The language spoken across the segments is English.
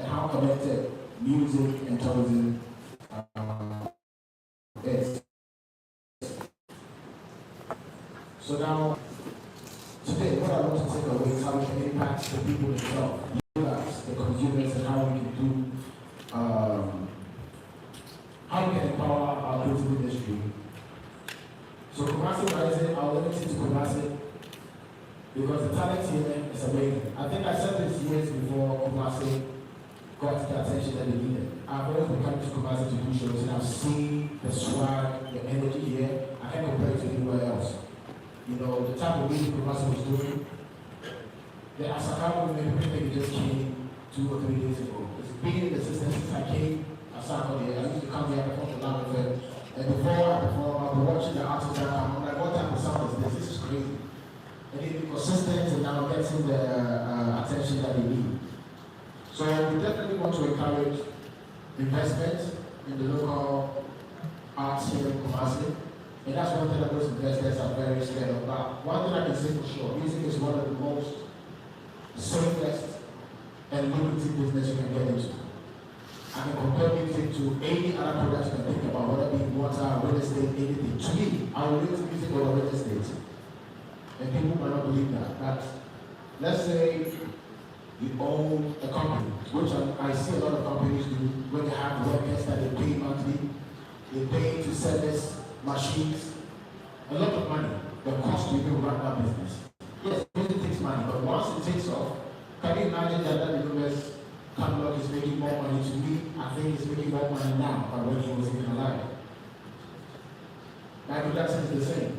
and how connected music and tourism is. So now, today, what I want to take away is how we can impact the people themselves, the consumers, and how we can do, how we can empower our creative industry. So Kumasi Rising, I'll limit it to Kumasi because the talent here is amazing. I think I said this years before Kumasi got the attention that they needed. I've always been coming to Kumasi to do shows, and I've seen the swag, the energy here. I can't compare it to anywhere else. You know, the type of music Kumasi was doing, the Asakawa movement, it just came 2 or 3 days ago. It's been in the system since I came to Sarkodie. I used to come here before the lab event. And before I perform, I've been watching the artists that come. I'm like, what type of sound is this? This is crazy. And they've been consistent and now getting the attention that they need. So we definitely want to encourage investment in the local arts here in Kumasi. And that's one thing that those investors are very scared of. But one thing I can say for sure, music is one of the most safest and lucrative business you can get into. I can compare music to any other product you can think about, whether it be water, real estate, anything. To me, I will relate music over real estate. And people might not believe that. But let's say you own a company, which I see a lot of companies do, when they have workers that they pay monthly, they pay to service machines, a lot of money, the cost to even run that business. Yes, it takes money, but once it takes off, can you imagine that the US catalog is making more money? To me, I think it's making more money now than when he was even alive. Michael Jackson is the same.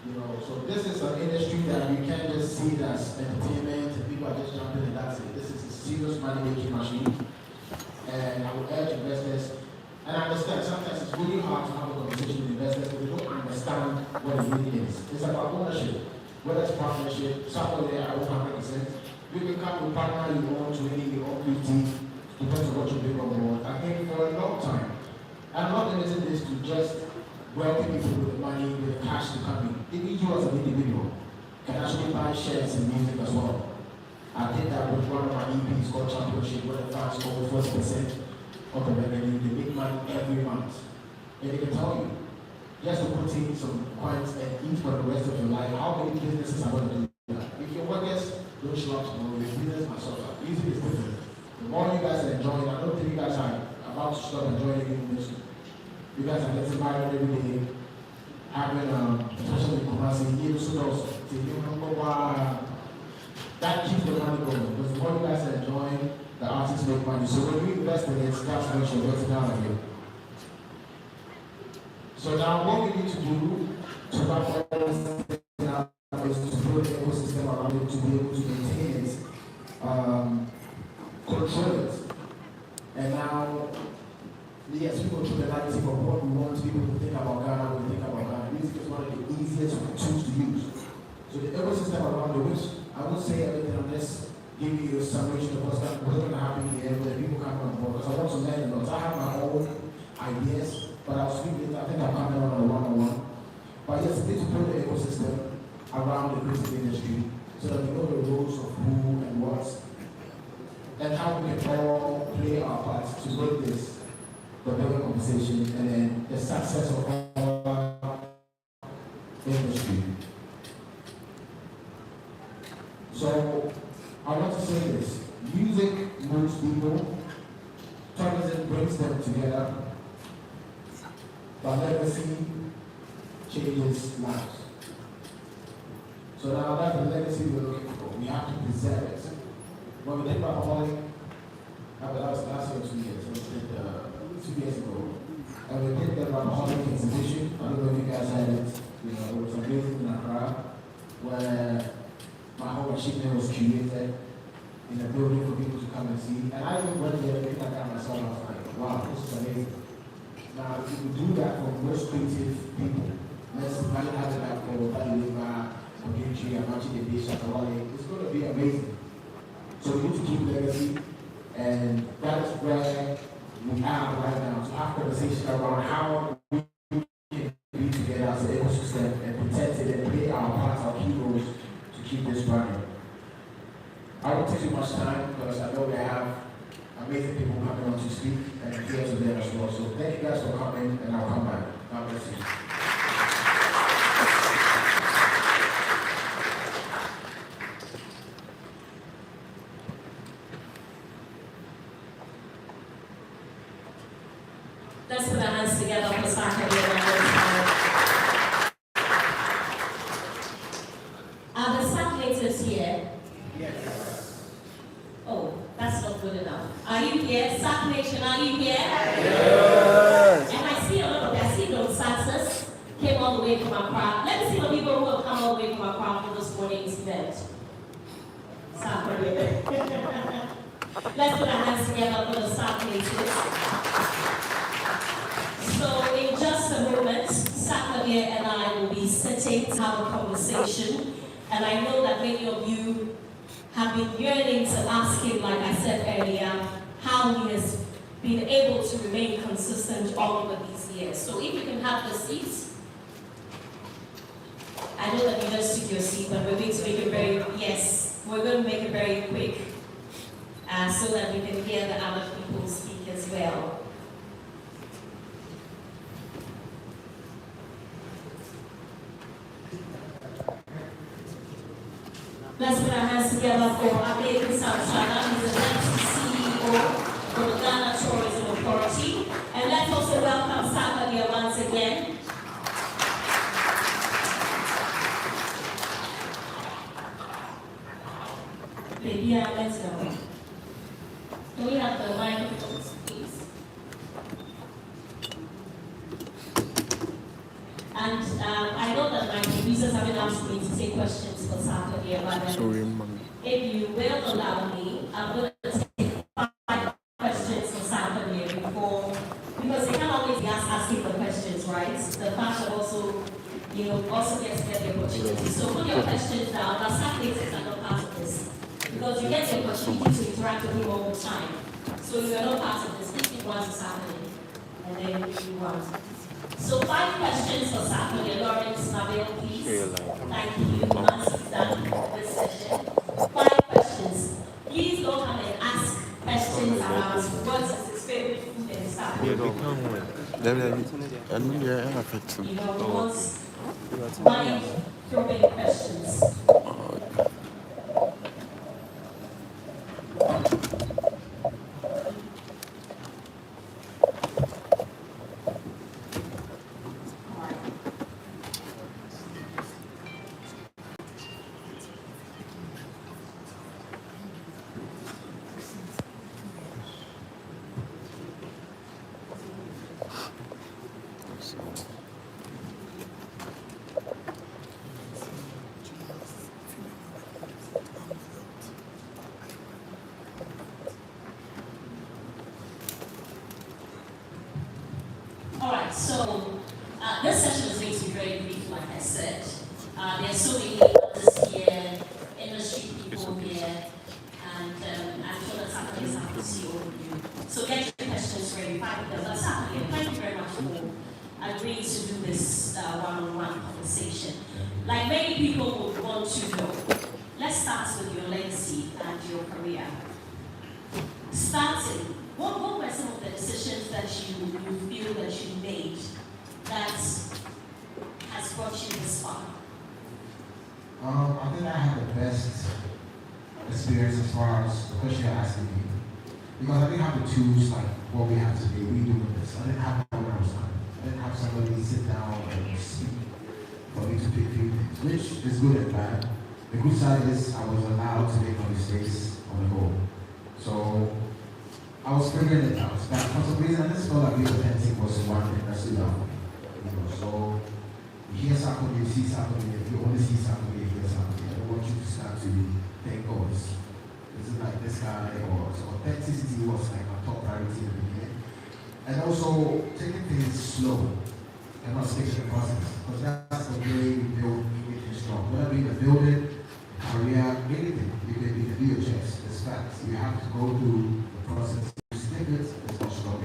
You know, so this is an industry that you can't just see it as entertainment and people are just jumping and that's it. This is a serious money-making machine. And I would urge investors, and I understand sometimes it's really hard to have a conversation with investors because they don't understand what it really is. It's about ownership, whether it's partnership, somewhere I own 100%. You can come with partner you own 20, you own 50, depends on what you bring on board. I think for a long time, I'm not limiting this to just wealthy people with the money, with the cash to come in. Even you as an individual can actually buy shares in music as well. I did that with one of my EPs called Championship, where the fans over 40% of the revenue. They make money every month. And they can tell you, just to put in some coins and eat for the rest of your life, how many businesses are going to do that? If your workers don't show up tomorrow, your business might suffer. Music is different. The more you guys are enjoying, I don't think you guys are about to stop enjoying music. You guys are getting married every day, having especially in Kumasi, that keeps the money going. Because the more you guys are enjoying, the artists make money. So when you invest in it, that's when you're getting out of it. So now what we need to do to wrap all this thing up is to build an ecosystem around it to be able to maintain it, control it. And now, yes, we control the narrative of what we want people to think about Ghana when we think about Ghana. Music is one of the easiest tools to use. So the ecosystem around it, which I won't say everything unless give you a summation of what's going to happen here, where people come on board. Because I want to learn a lot. I have my own ideas, but I'll speak later. I think I'll come on a one-on-one. But yes, we need to build the ecosystem around the creative industry so that we know the roles of who and what, and how we can all play our part to make this the bigger conversation and then the success of our industry. So I want to say this, music moves people, tourism brings them together, but legacy changes lives. So now that's the legacy we're looking for. We have to preserve it. When we did Rapaholic, that was last year or 2 years, so we did 2 years ago. And we did the Rapaholic exhibition. I don't know if you guys had it. You know, it was amazing in Accra, where my whole achievement was curated in a building for people to come and see. And I even went there and looked at that myself. I was like, wow, this is amazing. Now, if you do that for most creative people, let's imagine having that for Badilima, Oginchi, Amachi, Dede, Shakawale, it's going to be amazing. So we need to keep legacy, and that is where we are right now, to have conversation around how we can be together as an ecosystem and protect it and play our part, our key roles to keep this running. I won't take too much time because I know we have amazing people coming on to speak and here to them as well. So thank you guys for coming, and I'll come back. God bless you. Let's put our hands together for Sarkodie. Are the circulators here? Yes. Oh, that's not good enough. Are you here? Circulation, are you here? Yes. And I see a lot of, I see those success came all the way from Accra. Let me see the people who have come all the way from Accra for this morning's event. Sarkodie. Let's put our hands together for the circulators. So in just a moment, Sarkodie and I will be sitting to have a conversation. And I know that many of you have been yearning to ask him, like I said earlier, how he has been able to remain consistent all over these years. So if you can have the seats. I know that you just took your seat, but we're going to make it we're going to make it very quick so that we can hear the other people speak as well. Let's put our hands together for Amihere Dr Amoakohene, who's the deputy CEO of the Ghana Tourism Authority. And let's also welcome Sarkodie once again. Baby, let's go. Can we have the microphones, please? And I know that my producers haven't asked me to take questions for Sarkodie, but if you will allow me, I'm going to take 5 questions for Sarkodie because they can't always be asking the questions, right? The fact of also get to get the opportunity. So put your questions down. Our circulators are not part of this because you get the opportunity to interact with him all the time. So you are not part of this. This is what is happening, and then you want. So 5 questions for Sarkodie. Lawrence, Nabil, please. Thank you. Once it's done this session. 5 questions. Please don't come and ask questions around what is his favorite food and stuff. You know, mind-throwing questions. Alright, so this session is going to be very brief, like I said. There are so many others here, industry people here, and I'm sure that Sarkodie is happy to see all of you. So get your questions ready, 5 of them. But Sarkodie, thank you very much for agreeing to do this one-on-one conversation. Like many people would want to know, let's start with your legacy and your career. Starting, what were some of the decisions that you feel that you made that has brought you this far? I think I had the best experience as far as the question you're asking me. Because I didn't have the tools like what we have today. We do with this. I didn't have that when I was young. I didn't have somebody sit down and speak for me to pick few things, which is good and bad. The good side is I was allowed to make my mistakes on the go. So I was figuring it out. But for some reason, I just felt like being authentic was one thing that stood out for me. So you hear Sarkodie, you see Sarkodie. If you only see Sarkodie, you hear Sarkodie. I don't want you to start to think, oh, is it like this guy? Or so authenticity was like my top priority in the beginning. And also taking things slow and not sticking to the process. Because that's the way we build anything strong. Whether in the building, career, anything, you can do your checks. It's facts. You have to go through the process. You stick it, it's not strong.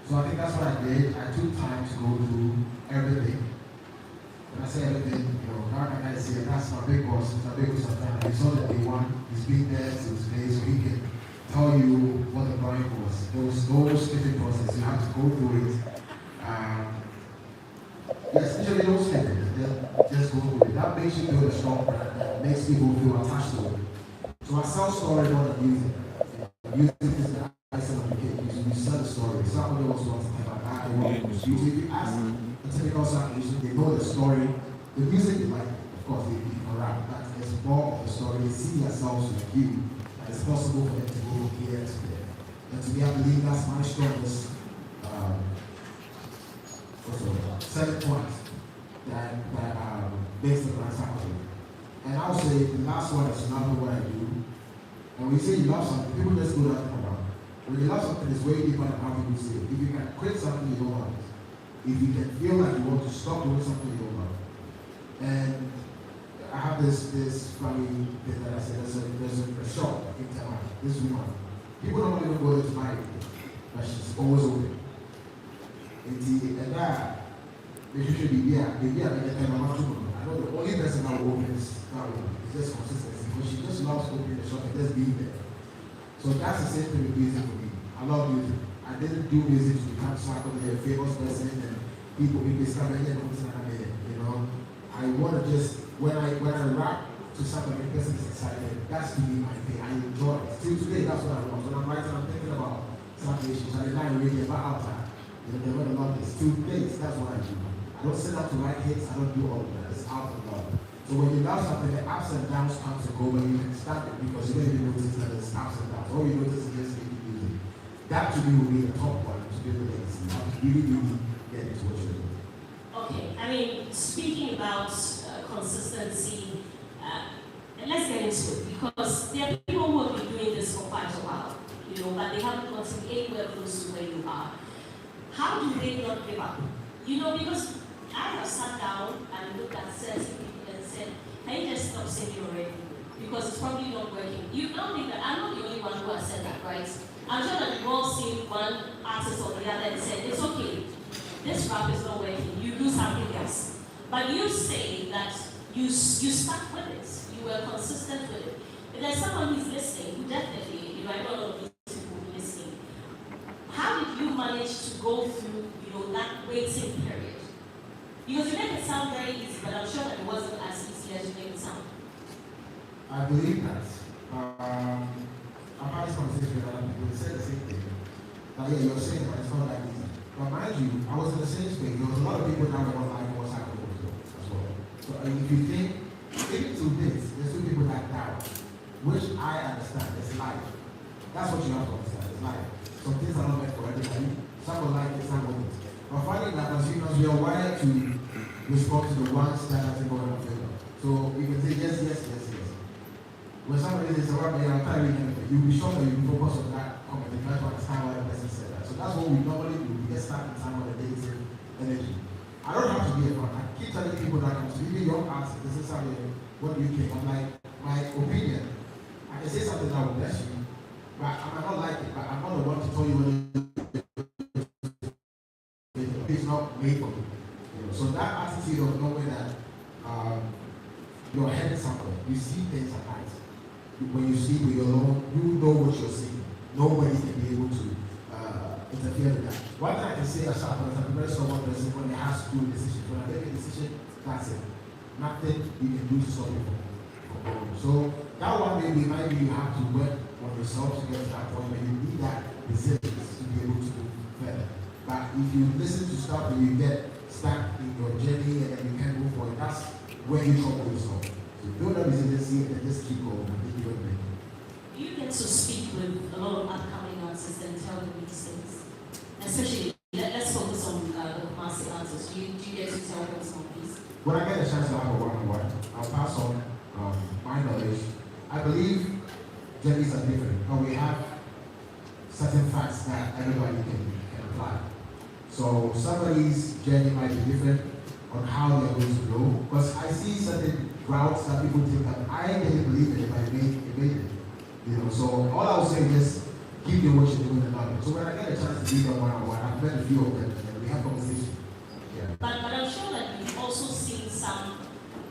So I think that's what I did. I took time to go through everything. When I say everything, now I can say that's my big boss, Mr. Big Boss. He saw that day one, he's been there since today, so he can tell you what what the drawing was. There was no skipping process. You have to go through it. Yes, usually don't skip it. Just go through it. That makes you feel a strong brand. That makes people feel attached to it. So I sell story more than music. Music is the icing on the cake. You sell the story. Somebody else wants to talk about that. They want to use it. If you ask a typical South Asian, they know the story. The music is like, of course, they can rap. But it's more of the story. They see themselves like you. And it's possible for them to go here to there. And to me, I believe that's my strongest selling point that makes the brand happen. And I would say the last one is love what I do. And when you say you love something, people just go that about. When you love something, it's way deeper than how people say it. If you can quit something you don't love, if you can feel like you want to stop doing something you don't love. And I have this funny thing that I said, there's a shop in Taiwan, this woman. People don't even go there to buy it, but she's always open. And that, they should be there. They be at the time I know the only person that will open is that woman. It's just consistency. Because she just loves opening the shop and just being there. So that's the same thing with music for me. I love music. I didn't do music to become Sarkodie, a famous person, and people discover here, you know. I want to just, when I rap to somebody, the person is excited. That's to me my thing. I enjoy it. Till today, that's what I want. When I'm writing, I'm thinking about some issues. I didn't really about outside. You know, they want to love this. Till today, that's what I do. I don't sit up to write hits. I don't do all of that. It's out of love. So when you love something, the ups and downs come to go, but you can stop it because you don't even notice that there's ups and downs. All you notice is just making music. That to me will be the top one to be the legacy. You have to really get into what you're doing. Okay, I mean, speaking about consistency, and let's get into it because there are people who have been doing this for quite a while, you know, but they haven't gotten anywhere close to where you are. How do they not give up? You know, because I have sat down and looked at certain people and said, can you just stop singing already? Because it's probably not working. You don't think that I'm not the only one who has said that, right? I'm sure that you've all seen one artist or the other and said, it's okay, this rap is not working, you do something else. But you say that you stuck with it, you were consistent with it. If there's someone who's listening, who definitely, you know, I don't know if these people will be listening, how did you manage to go through, you know, that waiting period? Because you make it sound very easy, but I'm sure that it wasn't as easy as you make it sound. I believe that. I've had this conversation with other people. They said the same thing. That yeah, you're saying that it's not that easy. But mind you, I was in the same space. There was a lot of people that were not like what's happening as well. So if you think, even to this, there's two people that doubt, which I understand. It's life. That's what you have to understand. It's life. Some things are not meant for everybody. Some will like it, some won't. But finding that as humans, we are wired to respond to the ones that doesn't go in our favor. So you can say yes, yes, yes, yes. When somebody says, well, I'm tired of it, you'll be sure that you focus on that comment and try to understand why the person said that. So that's what we normally do. We get stuck in time on the negative energy. I don't have to be a fan. I keep telling people that comes to even young artists, this is how what do you think? I'm like, my opinion, I can say something that will bless you, but I might not like it, but I'm not the one to tell you what it's not made for you. So that attitude of knowing that you're headed somewhere, you see things at night. When you sleep with your alone, you know what you're seeing. Nobody can be able to interfere with that. One thing I can say as I'm a very someone person when they have to do a decision. When I make a decision, that's it. Nothing you can do to stop it from going. So that one maybe you have to work on yourself to get to that point where you need that resilience to be able to do better. But if you listen to stuff and you get stuck in your journey and then you can't move forward, that's where you trouble yourself. So build up resiliency and just keep going. You get to speak with a lot of upcoming artists and tell them these things. Especially, let's focus on the Kumasi artists. Do you get to tell them some of these? When I get a chance to have a one-on-one, I'll pass on my knowledge. I believe journeys are different, but we have certain facts that everybody can apply. So somebody's journey might be different on how they're going to go. Because I see certain routes that people take that I didn't believe in if I made it. You know, so all I would say is keep doing what you're doing and love it. So when I get a chance to be there one-on-one, I've met a few of them and we have conversation. Yeah. But I'm sure that you've also seen some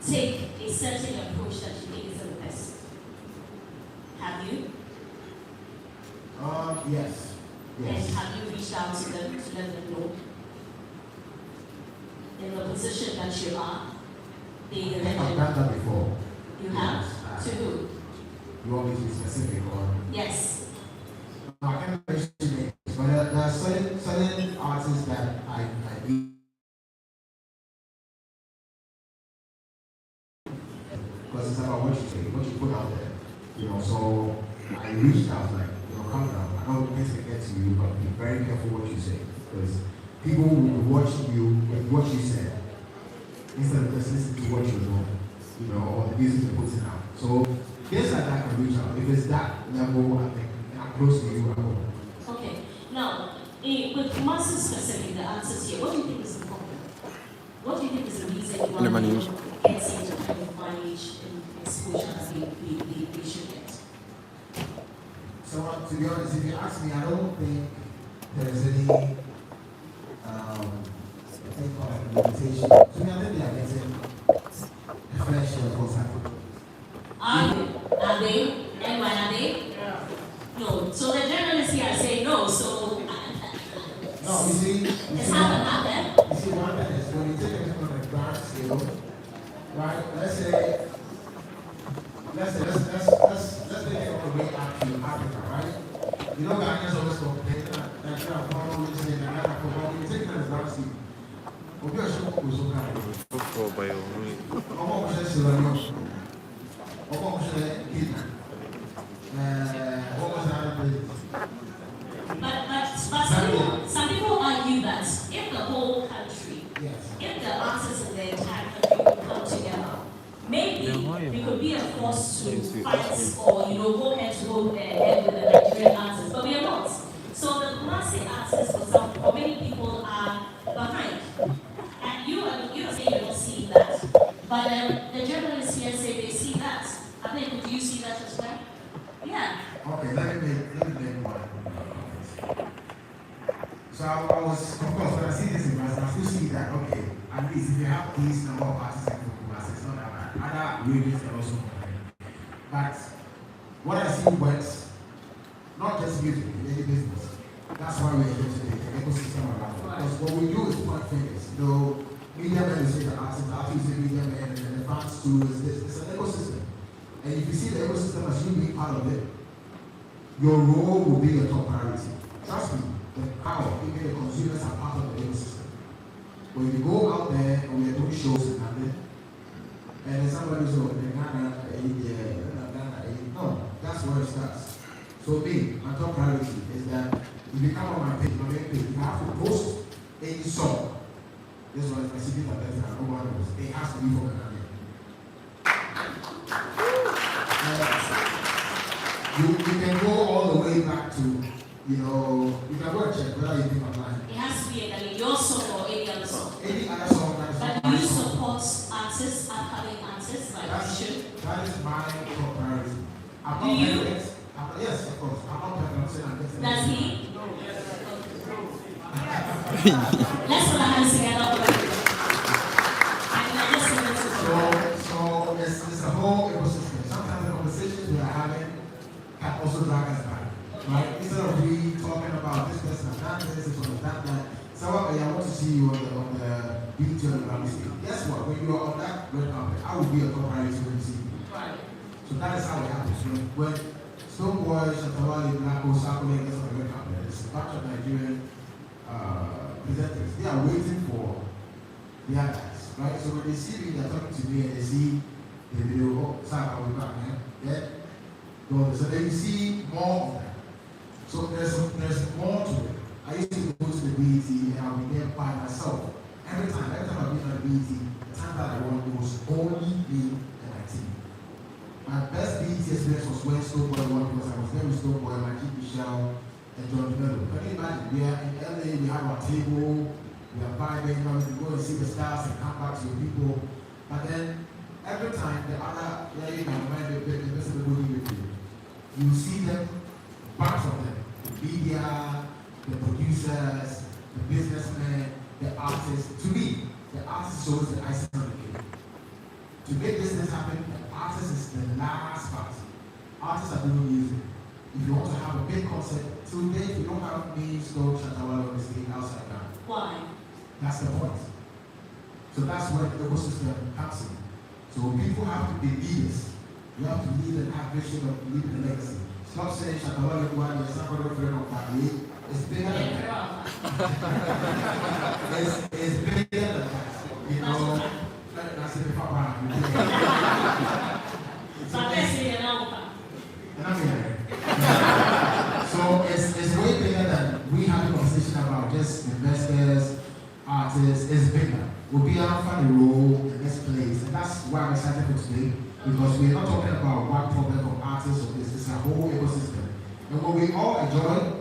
take a certain approach that you think is the best. Have you? Yes. And have you reached out to them to let them know? In the position that you are, being I've elected. done that before. You have? Yes. To who? You want me to be specific or? Yes. I can't mention names, but there are certain artists that I need. Because it's about what you say, what you put out there. So I reached out like, calm down. I don't think to get to you, but be very careful what you say. Because people will watch you with what you said instead of just listening to what you're doing, or the music you're putting out. So things like that can reach out. If it's that level, I think I'm close to you. Okay. Now, with Kumasi specifically, the answers here, what do you think is the problem? What do you think is the reason you want to get into the kind of mileage and exposure that we should get? So to be honest, if you ask me, I don't think there's any thing called limitation. To me, I think they are getting a fair share for Sarkodie. Are they? And why are they? Yeah. No. So the journalists here are saying no, so no, you see, it's happened. You see, one thing is when you take it on a grand scale, right? Let's take it all the way up to Africa, right? Ghanaians always complain that when you take it on a grand scale, we'll be a show for so kind But some people argue that if the whole country, yes. if the artists in the entire country could come together, maybe we could be a force to fight or go head to head with the Nigerian artists, but we are not. So the Kumasi artists, for many people, are behind. And you are saying you're not seeing that, but the journalists here say they see that. I think, do you see that as well? Yeah. Okay, let me make one. So I was, of course, when I see this in Kumasi, I still see that, okay, at least if you have these number of artists in Kumasi, it's not that bad. Other regions can also complain. But what I see works, not just music, in any business. That's why we're here today, the ecosystem around it. Because what we do is point fingers. Media men will say the artists say media men, and the fans too, it's an ecosystem. And if you see the ecosystem as you being part of it, your role will be your top priority. Trust me, the power, even the consumers are part of the ecosystem. When you go out there and we're doing shows in London, and then somebody says, oh, Ghana, no, that's where it starts. So my top priority is that if you come on my main page, you have to post any song. This one is my secret advertising, I know what it is. It has to be for Ghana. You can go all the way back to, you can go and check whether you think online. It has to be your song or any other song. Any other song that is but do you support artists, upcoming artists like you should? That is my top priority. Do you? Yes, of course. I'm not saying I'm getting. Does he? Let's put our hands together. So it's a whole ecosystem. Sometimes the conversations we are having can also drag us back. Right? Instead of we talking about this person has done this person has done that. Serwaa, I want to see you on the beach on the Grammy stage. Guess what? When you are on that red carpet, I will be a top priority when you see me. Right. So that is how it happens. When Stoneboy, Shatawale, Blacko, Sarkodie gets on the red carpet, it's a bunch of Nigerian presenters. They are waiting for their guys, right? So when they see me, they're talking to me and they see the video, oh, Sarkodie, we're back, man. Yeah? So then you see more of them. So there's more to it. I used to go to the BET and I'll be there by myself. Every time I've been on the BET, the time that I won, it was only me and my team. My best BET experience was when Stoneboy won because I was there with Stoneboy, Majid Michelle, and John Mello. Can you imagine? We are in LA, we have our table, we are vibing, we go and see the stars and come back to your people. But then every time the other lady can remind the person to go with you. You see them, bunch of them, the media, the producers, the businessmen, the artists. To me, the artist shows the icing on the cake. To make this happen, the artist is the last part. Artists are doing music. if you want to have a big concert, till date we don't have means to Shatawale on the stage outside now. Why? That's the point. So that's where the ecosystem comes in. So people have to be leaders. You have to lead and have vision of leaving a legacy. Stop saying Shatawale one is Sarkodie friend of Party. It's bigger than that. It's bigger than that. You know, that's it before So it's way bigger than we have a conversation about just investors, artists. It's bigger. We'll be on funny role in this place, and that's why I'm excited for today, because we're not talking about one problem of artists or this. It's a whole ecosystem, and when we all enjoy.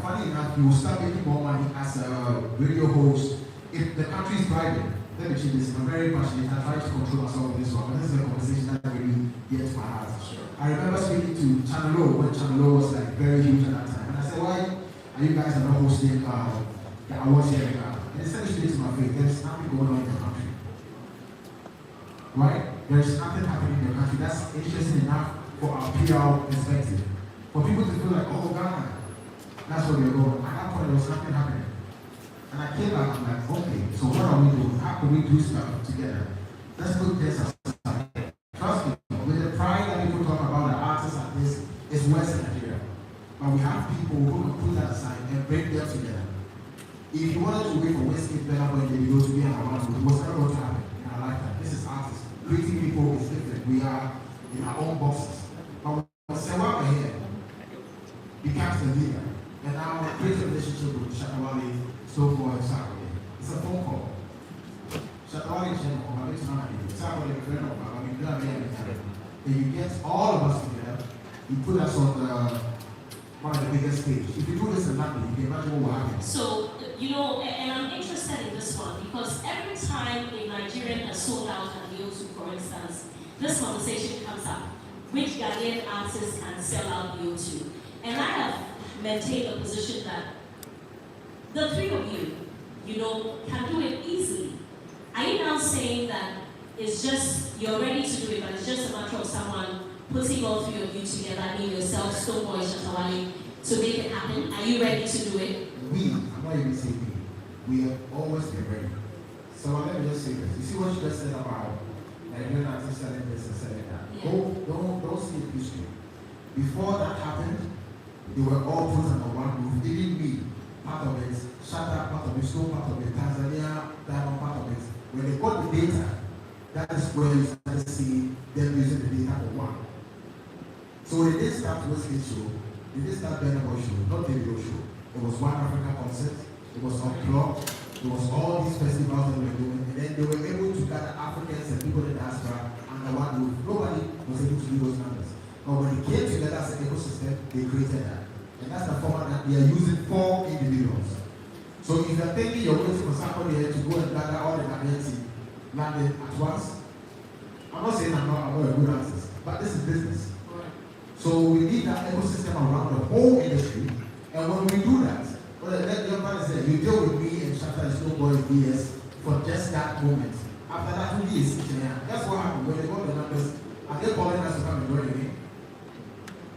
Funny enough, you will start making more money as a radio host if the country is thriving. Let me change this. I'm very passionate. I try to control myself with this one, but this is a conversation that really gets my heart. Sure. I remember speaking to Channel O when Channel O was like very huge at that time, and I said, "Why are you guys not hosting the awards here now?" And they said, "Straight to my face. There's nothing going on in the country. Right? There's nothing happening in the country that's interesting enough for our PR perspective, for people to feel like, oh, Ghana." That's where we're going. At that point, there was nothing happening. And I came back and like, okay, so what are we doing? How can we do stuff together? Let's put this aside. Trust me, with the pride that people talk about the artists and this, it's Western Nigeria. But we have people who can put that aside and bring them together. If you wanted to wait for Westgate Better Boy to go to be an award, it was never going to happen in our lifetime. This is artists. Creating people is different. We are in our own boxes. But when Serwaa Amihere becomes the leader, and now create a relationship with Shatawale, so for Sarkodie. It's a phone call. Shatawale is saying, "Oh, I'm Sarkodie, a friend of mine. I'm doing it." And you get all of us together. You put us on one of the biggest stage. If you do this in London, you can imagine what will happen. So, you know, and I'm interested in this one because every time a Nigerian has sold out an O2, for instance, this conversation comes up. Which Ghanaian artists can sell out O2? And I have maintain a position that the three of you, you know, can do it easily. Are you now saying that it's just, you're ready to do it, but it's just a matter of someone putting all three of you together, I mean yourself, Stoneboy, Shatawale, to make it happen? Are you ready to do it? I'm not even saying we have always been ready. So let me just say this. You see what you just said about Nigerian artists selling this and selling that? Yeah. Don't see it history. Before that happened, they were all put under one roof. Even me, part of it, Shatta, part of it, Stone, part of it, Tanzania, Diamond, part of it. When they got the data, that is where you started seeing them using the data for one. So they didn't start Westgate show, they didn't start Better Boy show, not video show. It was one Africa concert, it was on club, it was all these festivals that we were doing, and then they were able to gather Africans and people in the diaspora under one roof. Nobody was able to do those numbers. But when they came together as an ecosystem, they created that. And that's the format that they are using for individuals. So if you're thinking you're waiting for somebody to go and gather all the Ghanaians in London at once, I'm not saying I'm not a good artist, but this is business. So we need that ecosystem around the whole industry. And when we do that, well, let your man say, you deal with me and Shatta and Snowboy BS for just that moment. After that, who is sitting here? That's what happened when they got the numbers. Are they calling us to come and join the game?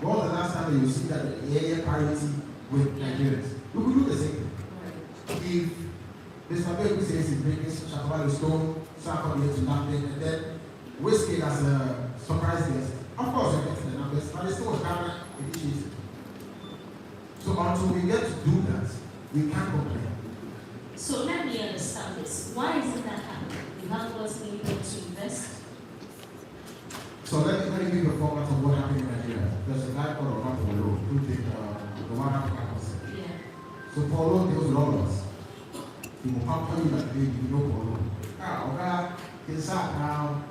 When was the last time that you see that area parity with Nigerians? We will do the same thing. If Mr. Baby says he's bringing Shatawale Stone, Sarkodie to London, and then Whiskey as a surprise guest, of course we're getting the numbers, but it's still a Ghana initiative. So until we get to do that, we can't complain. So let me understand this. Why isn't that happening? You haven't got able to invest. So let me give you a format of what happened in Nigeria. There's a guy called Polo who did the One Africa concert. Yeah. So Polo deals with all of us. He will pamper you like baby, you know Polo. Okay, inside now,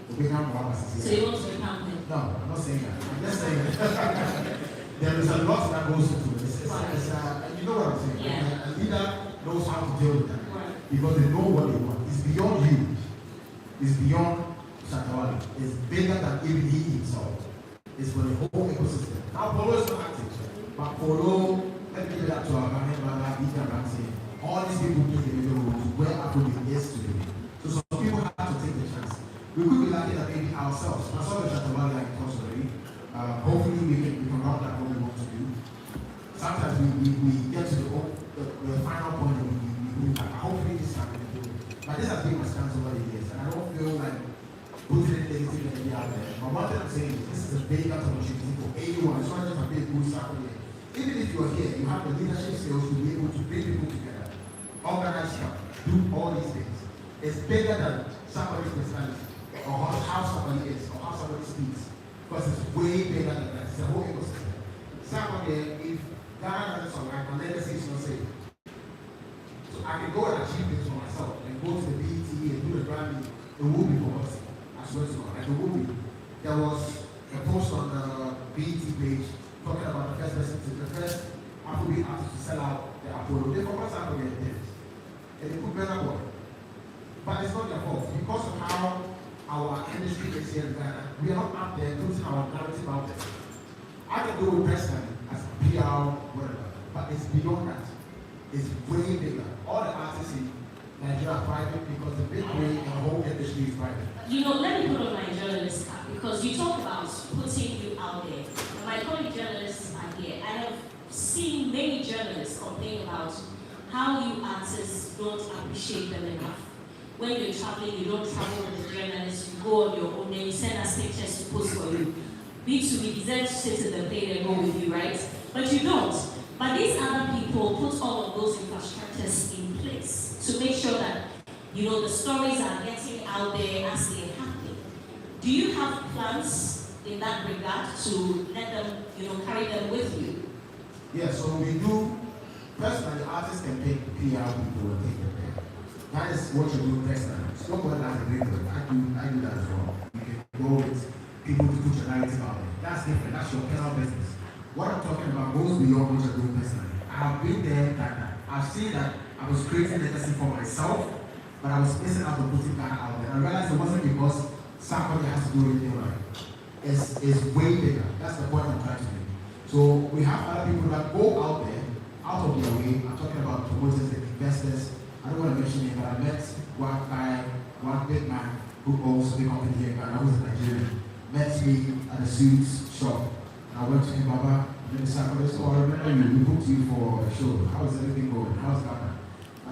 we'll become one. So you want to be pampering? No, I'm not saying that. I'm just saying that. There is a lot that goes into this. You know what I'm saying? Yeah. A leader knows how to deal with that. Right. Because they know what they want. It's beyond you. It's beyond Shatawale. It's bigger than even he himself. It's for the whole ecosystem. Now Polo is not active. But Polo, let me give that to our Ghanaian brother, Ethan Ramsey. All these people play the middle role to where Afrobeat is today. So some people have to take the chance. We could be lucky that maybe ourselves, myself and Shatawale are in touch already. Hopefully we can sometimes we get to the final point and we move back. Hopefully this time we can do it. But this has been my stance over the years, and I don't feel like putting anything negative out there. But one thing I'm saying is this is a big opportunity for anyone. It's not just a big good Sarkodie. Even if you're here, you have the leadership skills to be able to bring people together, organize stuff, do all these things. It's bigger than somebody's personality, or how somebody is, or how somebody speaks. Because it's way bigger than that. It's a whole ecosystem. Sarkodie, if Ghana doesn't survive, my legacy is not safe. So I can go and achieve things for myself and go to the BET and do the Grammy. It will be for us. I swear to God. Like it will be. There was a post on the BET page talking about the first Afrobeat artist to sell out the Apollo. They focus on the things. And they put better work. But it's not their fault. Because of how our industry is here in Ghana, we are not out there putting our narrative out there. I can do it personally as a PR, whatever, but it's beyond that. It's way bigger. All the artists in Nigeria are private because the big way in the whole industry is private. You know, let me put on my journalist cap because you talk about putting you out there. And my colleague journalists are here. I have seen many journalists complain about how you artists don't appreciate them enough. When you're traveling, you don't travel with the journalists, you go on your own, then you send us pictures to post for you. We deserve to sit in the plane and go with you, right? But you don't. But these other people put all of those infrastructures in place to make sure that, you know, the stories are getting out there as they're happening. Do you have plans in that regard to let them, you know, carry them with you? Yeah, so we do. Personally, artists can pay PR people and take them there. That is what you do personally. So what I agree with. I do that as well. You can go with people to put your narrative out there. That's different. That's your personal business. What I'm talking about goes beyond what you're doing personally. I've been there, that. I've seen that I was creating legacy for myself, but I was missing out on putting that out there. And I realized it wasn't because somebody has to do anything right. It's way bigger. That's the point I'm trying to make. So we have other people that go out there, out of their way. I'm talking about promoters and investors. I don't want to mention it, but I met one guy, one big man who owns a big company here in Ghana, who's in Nigeria. Met me at a suits shop. I went to him, Baba, and then Sarkodie, so I remember we booked you for a show. How's everything going? How's Ghana?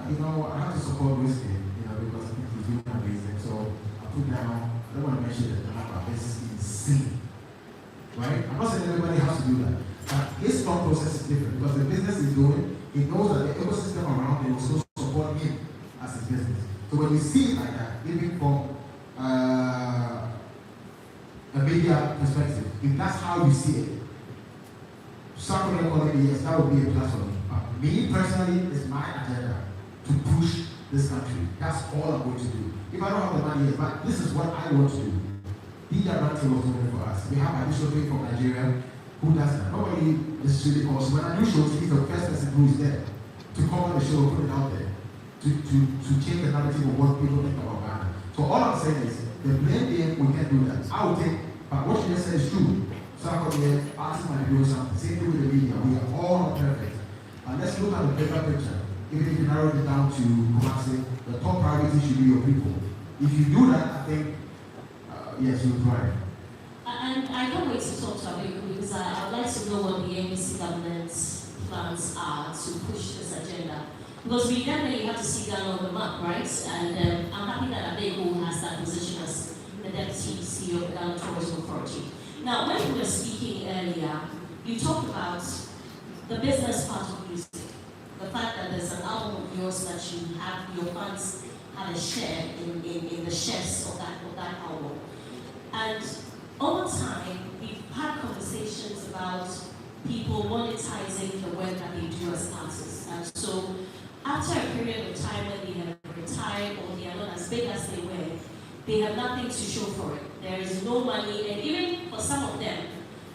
You know, I have to support whiskey, you know, because I think he's doing amazing. So I put down, I don't want to mention it, but this is insane. Right? I'm not saying everybody has to do that. But his thought process is different because the business is going, he knows that the ecosystem around him will still support him as his business. So when you see it like that, even from a media perspective, if that's how you see it, Sarkodie quality, yes, that would be a plus for me. But me personally, it's my agenda to push this country. That's all I'm going to do. If I don't have the money yet, but this is what I want to do. DJ Ranti was doing it for us. We have additional people from Nigeria who does that. Nobody necessarily calls. When I do shows, he's the first person who is there to cover the show, put it out there, to change the narrative of what people think about Ghana. So all I'm saying is, the blame game, we can do that. I would think, but what you just said is true. Sarkodie, artists might do something. Same thing with the media. We are all not perfect. And let's look at the bigger picture. Even if you narrow it down to Kumasi, the top priority should be your people. If you do that, I think, yes, you'll thrive. And I can't wait to talk to Amoakohene because I would like to know what the NBC government's plans are to push this agenda. Because we definitely have to see Ghana on the map, right? And I'm happy that Amoakohene has that position as the Deputy CEO of the Ghana Tourism Authority. Now, when we were speaking earlier, you talked about the business part of music. The fact that there's an album of yours that you have, your fans have a share in the shares of that album. And over time, we've had conversations about people monetizing the work that they do as artists. And so, after a period of time when they have retired or they are not as big as they were, they have nothing to show for it. There is no money, and even for some of them,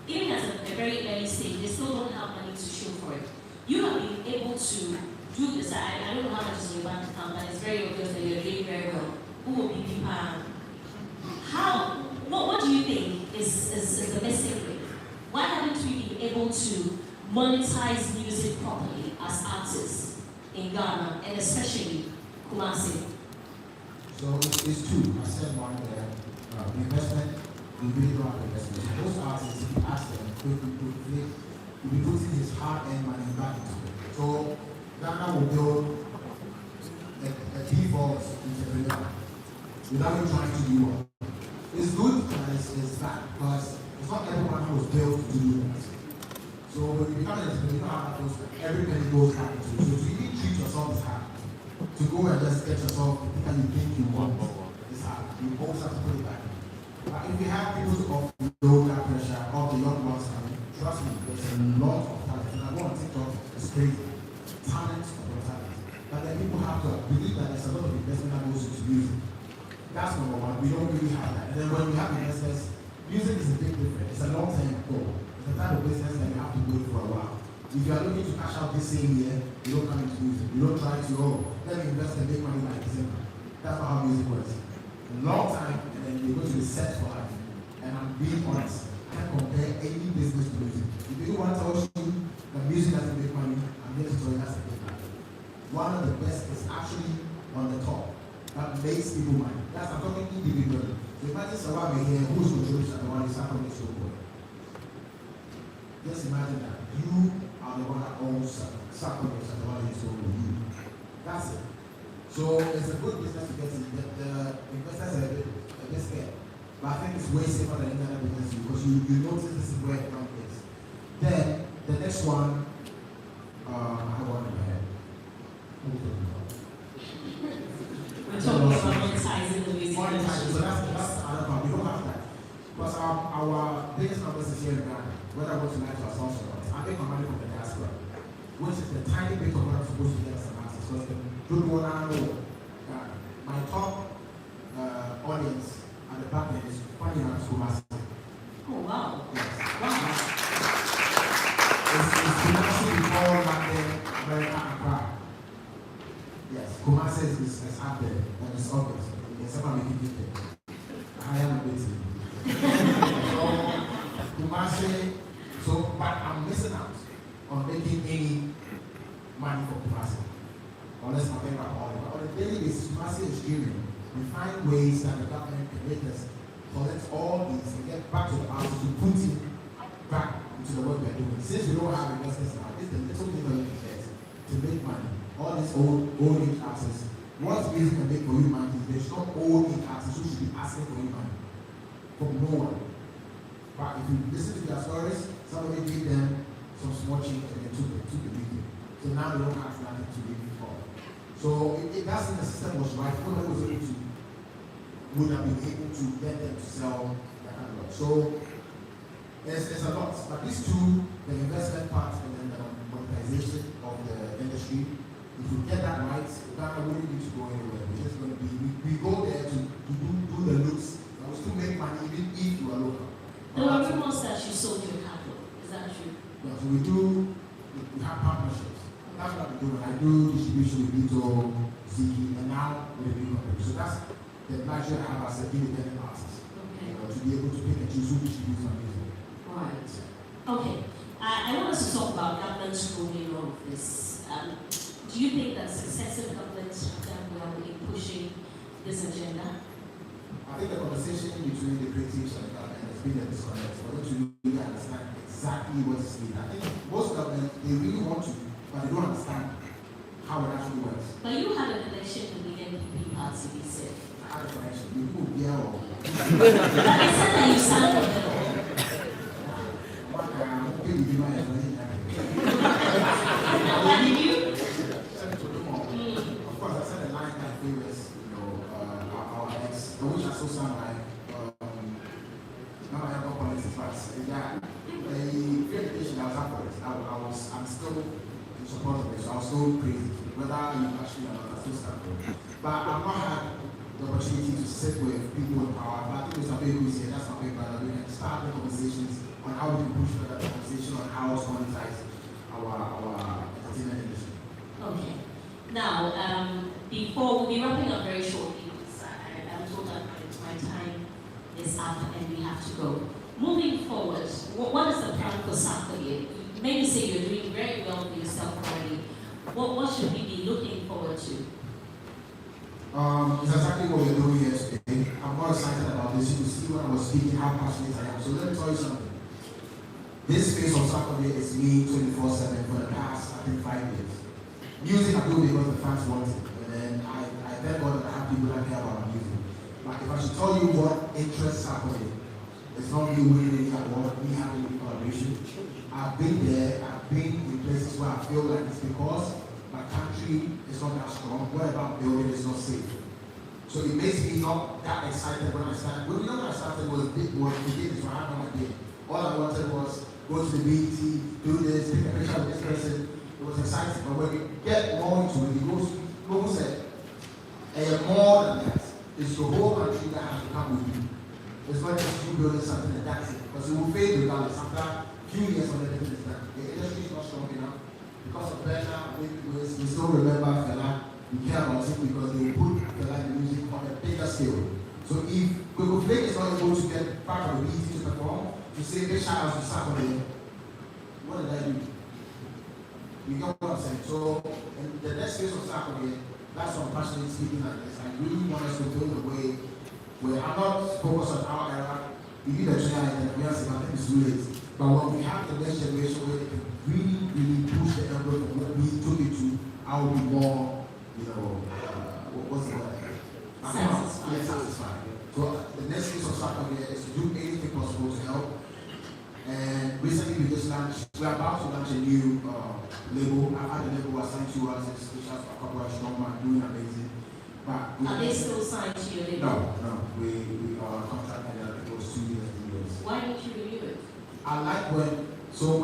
even at a very early stage, they still don't have money to show for it. You have been able to do this. I don't know how much is in your bank account, but it's very obvious that you're doing very well. Who will be people? What do you think is the missing link? Why haven't we been able to monetize music properly as artists in Ghana, and especially Kumasi? So it's two. I said one there. The investment, we really don't have investment. Those artists, if you ask them, could will be putting his hard-earned money back into it. So Ghana will build a default entrepreneur without you trying to do what. It's good and it's bad because it's not everyone who was built to do that. So when you become an entrepreneur, everybody goes back into it. So to even treat yourself is hard. To go and just get yourself the thing you think you want is hard. You always have to put it back. But if you have people to offload that pressure of the young ones coming, trust me, there's a lot of talent. And I go on TikTok, it's crazy. Talent upon talent. But then people have to believe that there's a lot of investment that goes into music. That's number one. We don't really have that. And then when we have investors, music is a big difference. It's a long-term goal. It's a type of business that you have to wait for a while. If you are looking to cash out this same year, you don't come into music. You don't try to, let me invest and make money by December. That's not how music works. A long time, and then you're going to be set for life. And I'm being honest. I can't compare any business to music. If anyone tells you that music doesn't make money, I'm here to tell you that's a big lie. One of the best is actually on the top. That makes people money. That's I'm talking individually. So imagine Serwaa Amihere who's contributing to the one you Sarkodie so good. Just imagine that you are the one that owns Sarkodie and the one you so good. That's it. So it's a good business to get in. The investors are a bit scared. But I think it's way safer than any other business because you notice this is where it comes is. Then the next one, I have one in my head. We're talking about monetizing the music industry. So that's another part. We don't have that. Because our biggest numbers is here in Ghana, whether I go to night or South or not. I make my money from the diaspora, which is the tiny bit of what I'm supposed to get as an artist. Because the good one I know, my top audience at the back end is funny enough Kumasi. Oh, wow. Yes. Wow. It's Kumasi before London, America, and Prague. Yes, Kumasi is up there, and it's obvious. Yes, someone make it there. I am a bit. So, Kumasi, but I'm missing out on making any money for Kumasi. Unless I'm paying my money. But on a daily basis, Kumasi is dreaming. We find ways that the government can make us collect all these and get back to the artists to put it back into the work we're doing. Since we don't have investors now, it's the little thing that we can get to make money. All these old age artists, what music can make for you money? There's no old age artists who should be asking for you money. From no one. But if you listen to their stories, somebody gave them some small change and they took the big. So now they don't have nothing to live for. So that's in the system was right. Nobody was able to would have been able to get them to sell the catalog. So there's a lot. But these two, the investment part and then the monetization of the industry, if we get that right, Ghana wouldn't need to go anywhere. We're just going to be, we go there to do the looks. And we still make money even if you are local. There were rumors that you sold your catalog. Is that true? Yeah, so we have partnerships. That's what we do. I do distribution with Vito, Ziki, and now with the big company. So that's the luxury I have as an independent artist. Okay. To be able to pick and choose who distributes my music. Right. Okay. I want us to talk about government's role in all of this. Do you think that successive governments have done well in pushing this agenda? I think the conversation between the critics and the government has been a disconnect for them to really understand exactly what is needed. I think most governments, they really want to, but they don't understand how it actually works. But you had a connection with the NPP party, you said. I had a connection. You could be out. But I said that you sang with them. What did you? Of course, I said a line that favors, our ex, which I so sound like, now I have no politics, but yeah, the education I was afterwards, I'm still in support of it, so I was so crazy, whether you actually or not, I still stand for it. But I've not had the opportunity to sit with people in power, but I think it's a big reason, that's my big brother, we can start the conversations on how we can push further the conversation on how to monetize our entertainment industry. Okay. Now, before we'll be wrapping up very shortly, because I'm told that my time is up and we have to go. Moving forward, what is the plan for Sarkodie? Maybe say you're doing very well for yourself already. What should we be looking forward to? It's exactly what we're doing here today. I'm more excited about this. You can see when I was speaking how passionate I am. So let me tell you something. this space on Sarkodie is me 24/7 for the past, I think, 5 years. Music I do because the fans want it, and then I thank God that I have people that care about music. But if I should tell you what interests Sarkodie, it's not me winning any award, me having a collaboration. I've been there, I've been in places where I feel like it's because my country is not that strong, whatever I'm building is not safe. So it makes me not that excited when I started. When I started was beginning, so I had no idea. All I wanted was go to the BET, do this, take a picture of this person. It was exciting. But when you get more into it, it goes, and more than that, it's the whole country that has to come with you. It's not just you building something and that's it. Because it will fade regardless. After a few years when everything is done, the industry is not strong enough. Because of Bernard, we still remember Fela. We care about it because they will put Fela in music on a bigger scale. So if Coco Flake is not able to get part of the BET to perform, to say big shout out to Sarkodie, what did I do? You get what I'm saying? So in the next phase of Sarkodie, that's what I'm passionately speaking like this. I really want us to build a way where I'm not focused on our era. We need a trend and we have to think it's too late. But when we have the next generation where they can really push the envelope of what we took it to, I will be more, what's the word? Satisfied. So the next phase of Sarkodie is to do anything possible to help. And recently we just launched, we're about to launch a new label. I've had a label assigned to us, which has a couple of strong men doing amazing. But are they still signed to your label? No. We are contracted that it was 2 years, 3 years. Why don't you renew it? I like so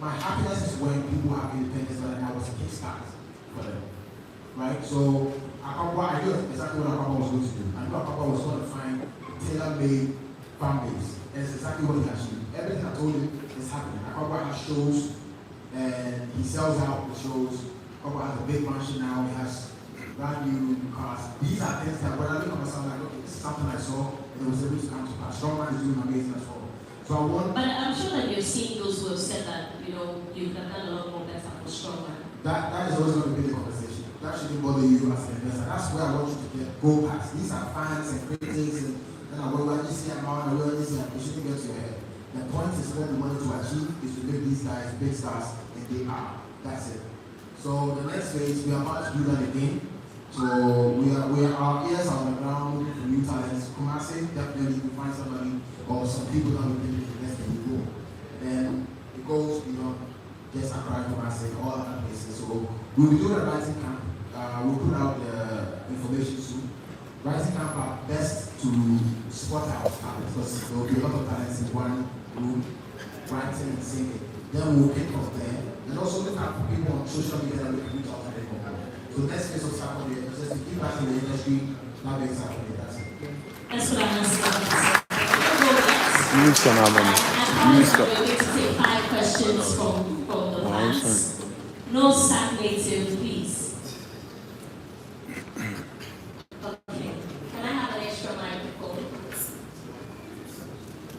my happiness is when people have independence and I was a kickstart for them. Right? So I knew exactly what Akapa was going to do. I knew Akapa was going to find a tailor-made fan base. And it's exactly what he achieved. Everything I told him is happening. Akapa has shows and he sells out the shows. Akapa has a big mansion now, he has brand new cars. These are things that when I look at myself, like, okay, this is something I saw and it was able to come to pass. Strongman is doing amazing as well. So I want. But I'm sure that you've seen those who have said that, you could have done a lot more better for Strongman. That is always going to be the conversation. That shouldn't bother you as an investor. That's where I want you to go past. These are fans and critics and when you see a man, it shouldn't get to your head. The point is what we wanted to achieve is to make these guys big stars, and they are. That's it. So the next phase, we are about to do that again. So our ears are on the ground looking for new talents. Kumasi, definitely we find somebody or some people that we can invest in the room. Then it goes beyond just Accra, Kumasi, all other places. So we'll be doing a Rising Camp. We'll put out the information soon. Rising Camp are best to spot out talents because there will be a lot of talents in one room, writing and singing. Then we'll pick up there. And also look at people on social media that we can reach out to them. So next phase of Sarkodie is just to keep back in the industry, not being Sarkodie. That's it. That's what I'm asking. We're going to take 5 questions from the fans. No SAC native, please. Okay. Can I have an extra microphone?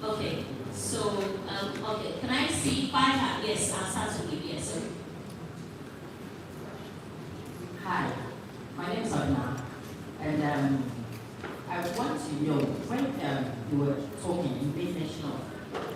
Okay. So, okay. Can I see 5? Yes, I'll start to give you. Yes, sir. Hi, my name is Adna, and I want to know, when you were talking, you made mention of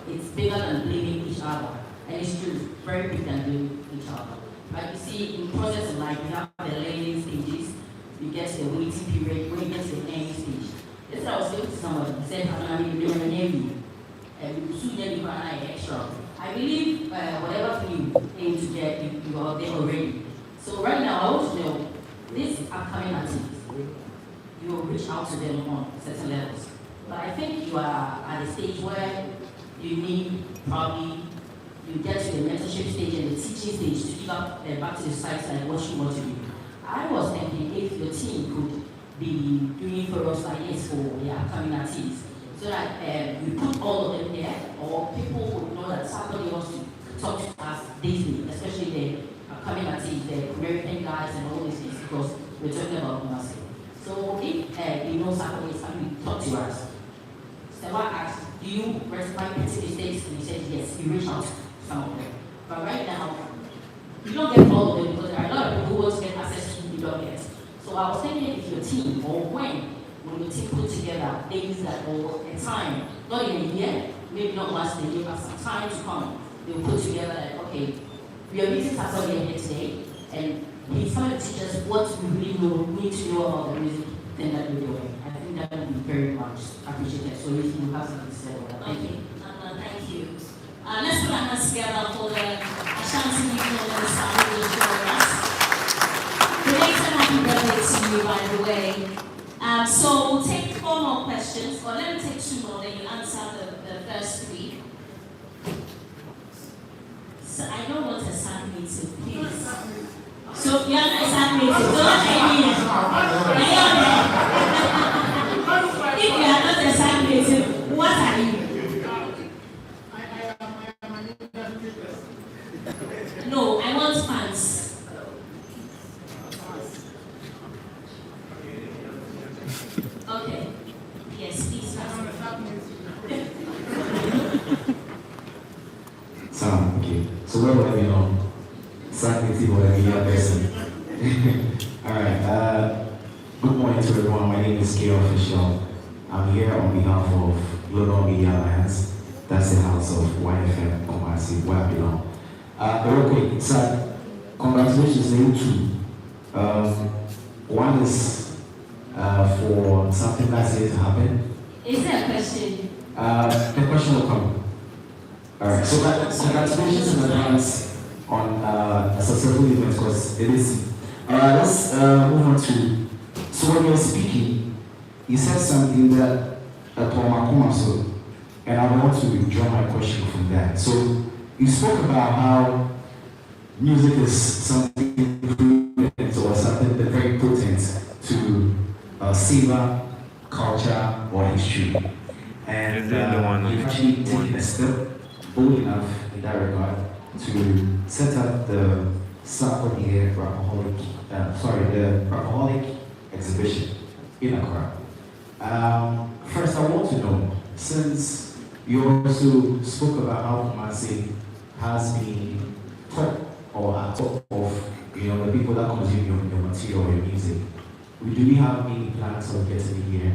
it's bigger than blaming each other, and it's true, very big than blaming each other. Like you see, in process of life, we have the learning stages, you get the waiting period, when you get to the end stage. This I was saying to somebody, he said, I'm going to name you, and we soon get you an extra. I believe whatever you aim to get, you are there already. So right now, I want to know, these upcoming artists, you will reach out to them on certain levels. But I think you are at a stage where you need probably, you get to the mentorship stage and the teaching stage to give up back to the society and what you want to do. I was thinking if your team could be doing forums like this for the upcoming artists, so that you put all of them there, or people would know that somebody wants to talk to us daily, especially the upcoming artists, the American guys and all these things, because we're talking about Kumasi. So if you know somebody is coming to talk to us, Serwaa asked, do you rectify petty mistakes? And he said yes, you reach out to some of them. But right now, you don't get all of them because there are a lot of people who want to get access to you don't get. So I was thinking if your team, or when your team put together things that or a time, not in a year, maybe not once a year, but some time to come, they'll put together like, okay, we are meeting Sarkodie here today, and he's coming to teach us what we really need to know about the music thing that we're doing. I think that would be very much appreciated. So if you have something to say about that. Okay, thank you. Let's put our hands together for the Ashanti Regional Minister who will join us. Belated happy birthday to you, by the way. So we'll take 4 more questions, or let me take 2 more, then you answer the first 3. So I don't want a sad meeting, please. So you are not a sad meeting, so what I mean is, if you are not a sad meeting, what are you? No, I want fans. Okay. Yes, please. Okay. So where would I be on? Saturday or every other person? Alright, good morning to everyone. My name is K Official. I'm here on behalf of Global Media Alliance. That's the house of YFM Kumasi, where I belong. Very quick, sir, congratulations to you too. One is for something that's yet to happen. Is there a question? The question will come. Alright, so congratulations in advance on a successful event because it is. Let's move on to. So when you were speaking, you said something that so, and I want to draw my question from that. So you spoke about how music is something fluent or something very potent to savor culture or history, and you've actually taken a step bold enough in that regard to set up the Sarkodie the Alcoholic exhibition in Accra. First, I want to know, since you also spoke about how Kumasi has been top or at top of the people that consume your material or your music, do we have any plans of getting here?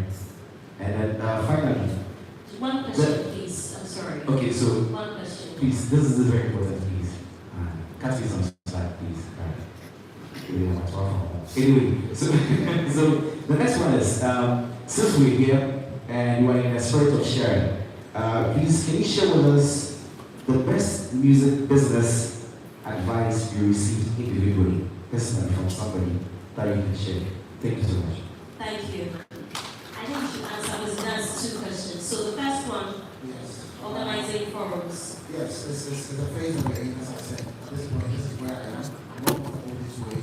And then finally, one question, please. I'm sorry. Okay, so one question. Please, this is very important, please. Can't see some slide, please. Anyway, so the next one is, since we're here and you are in a spirit of sharing, please can you share with us the best music business advice you received individually, personally, from somebody that you can share? Thank you so much. Thank you. I think you should answer because that's 2 questions. So the first one, Yes. organizing forums. Yes, it's a phase of the game, as I said. At this point, this is where I am. I'm not comfortable this way.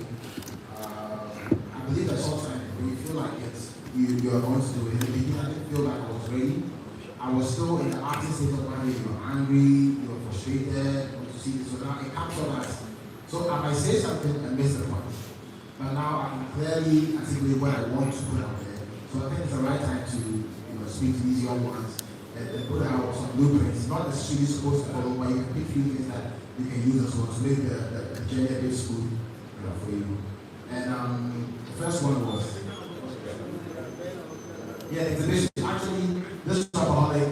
I believe that sometimes when you feel like you are going to do it, in the beginning I didn't feel like I was ready. I was still in the artist state of mind. You were angry, you were frustrated, you want to see this. So now it comes on us. So I might say something and miss the point. But now I can clearly articulate what I want to put out there. So I think it's the right time to speak to these young ones and put out some blueprints. Not necessarily supposed to follow, but you can pick few things that you can use as well to make the journey a bit smooth for you. And the first one was the exhibition. Actually, this is alcoholic.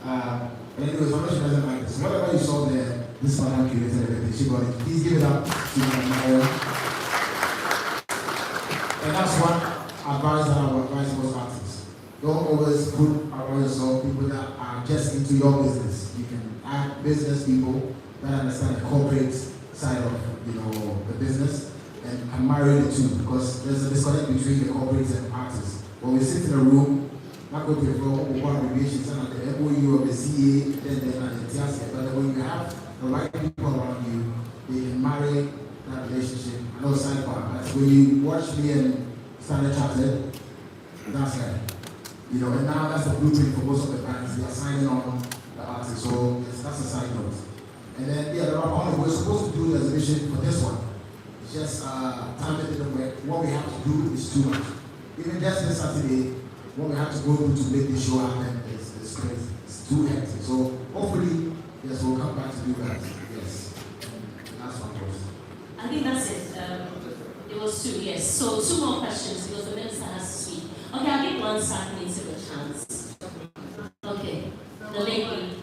And anyways, my she doesn't like this. Whatever you saw there, this one I'm curated everything. She got it. Please give it up to Amihere. And that's one advice that I would advise most artists. Don't always put around yourself people that are just into your business. You can add business people that understand the corporate side of the business and marry the two, because there's a disconnect between the corporates and artists. When we sit in a room, not go to the floor, one abbreviations and the MOU of the CA, then the TSA. But when you have the right people around you, they can marry that relationship. I know sidebar, but when you watch me and Standard Chartered, that's it. And now that's the blueprint for most of the bands. They are signing on the artists, so yes, that's a side note. And then the Rapaholic, we're supposed to do the exhibition for this one. It's just time it didn't work. What we have to do is too much. Even just this Saturday, what we have to go through to make this show happen is crazy. It's too hectic. So hopefully, yes, we'll come back to do that. Yes. And that's one question. I think that's it. It was 2, yes. So 2 more questions because the minister has to speak. Okay, I'll give one second to a chance. Okay, the lady.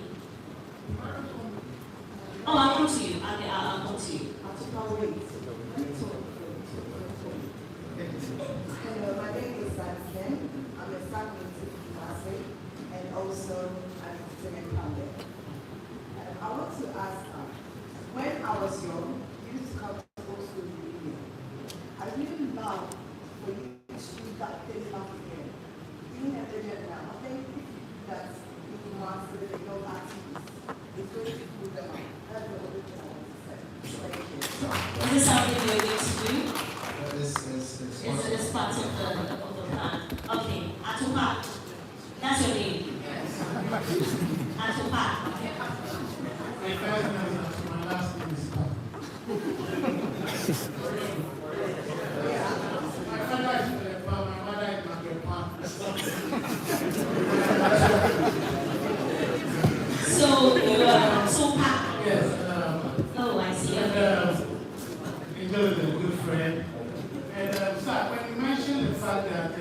the plan. Okay, Atupa. That's your name. Atupa. My first name is Atupa, my last name is Pa. My father is Pa, my mother is Pa. So you are Supa. Yes. Oh, I see. Angel is a good friend. And sir, when you mentioned the fact that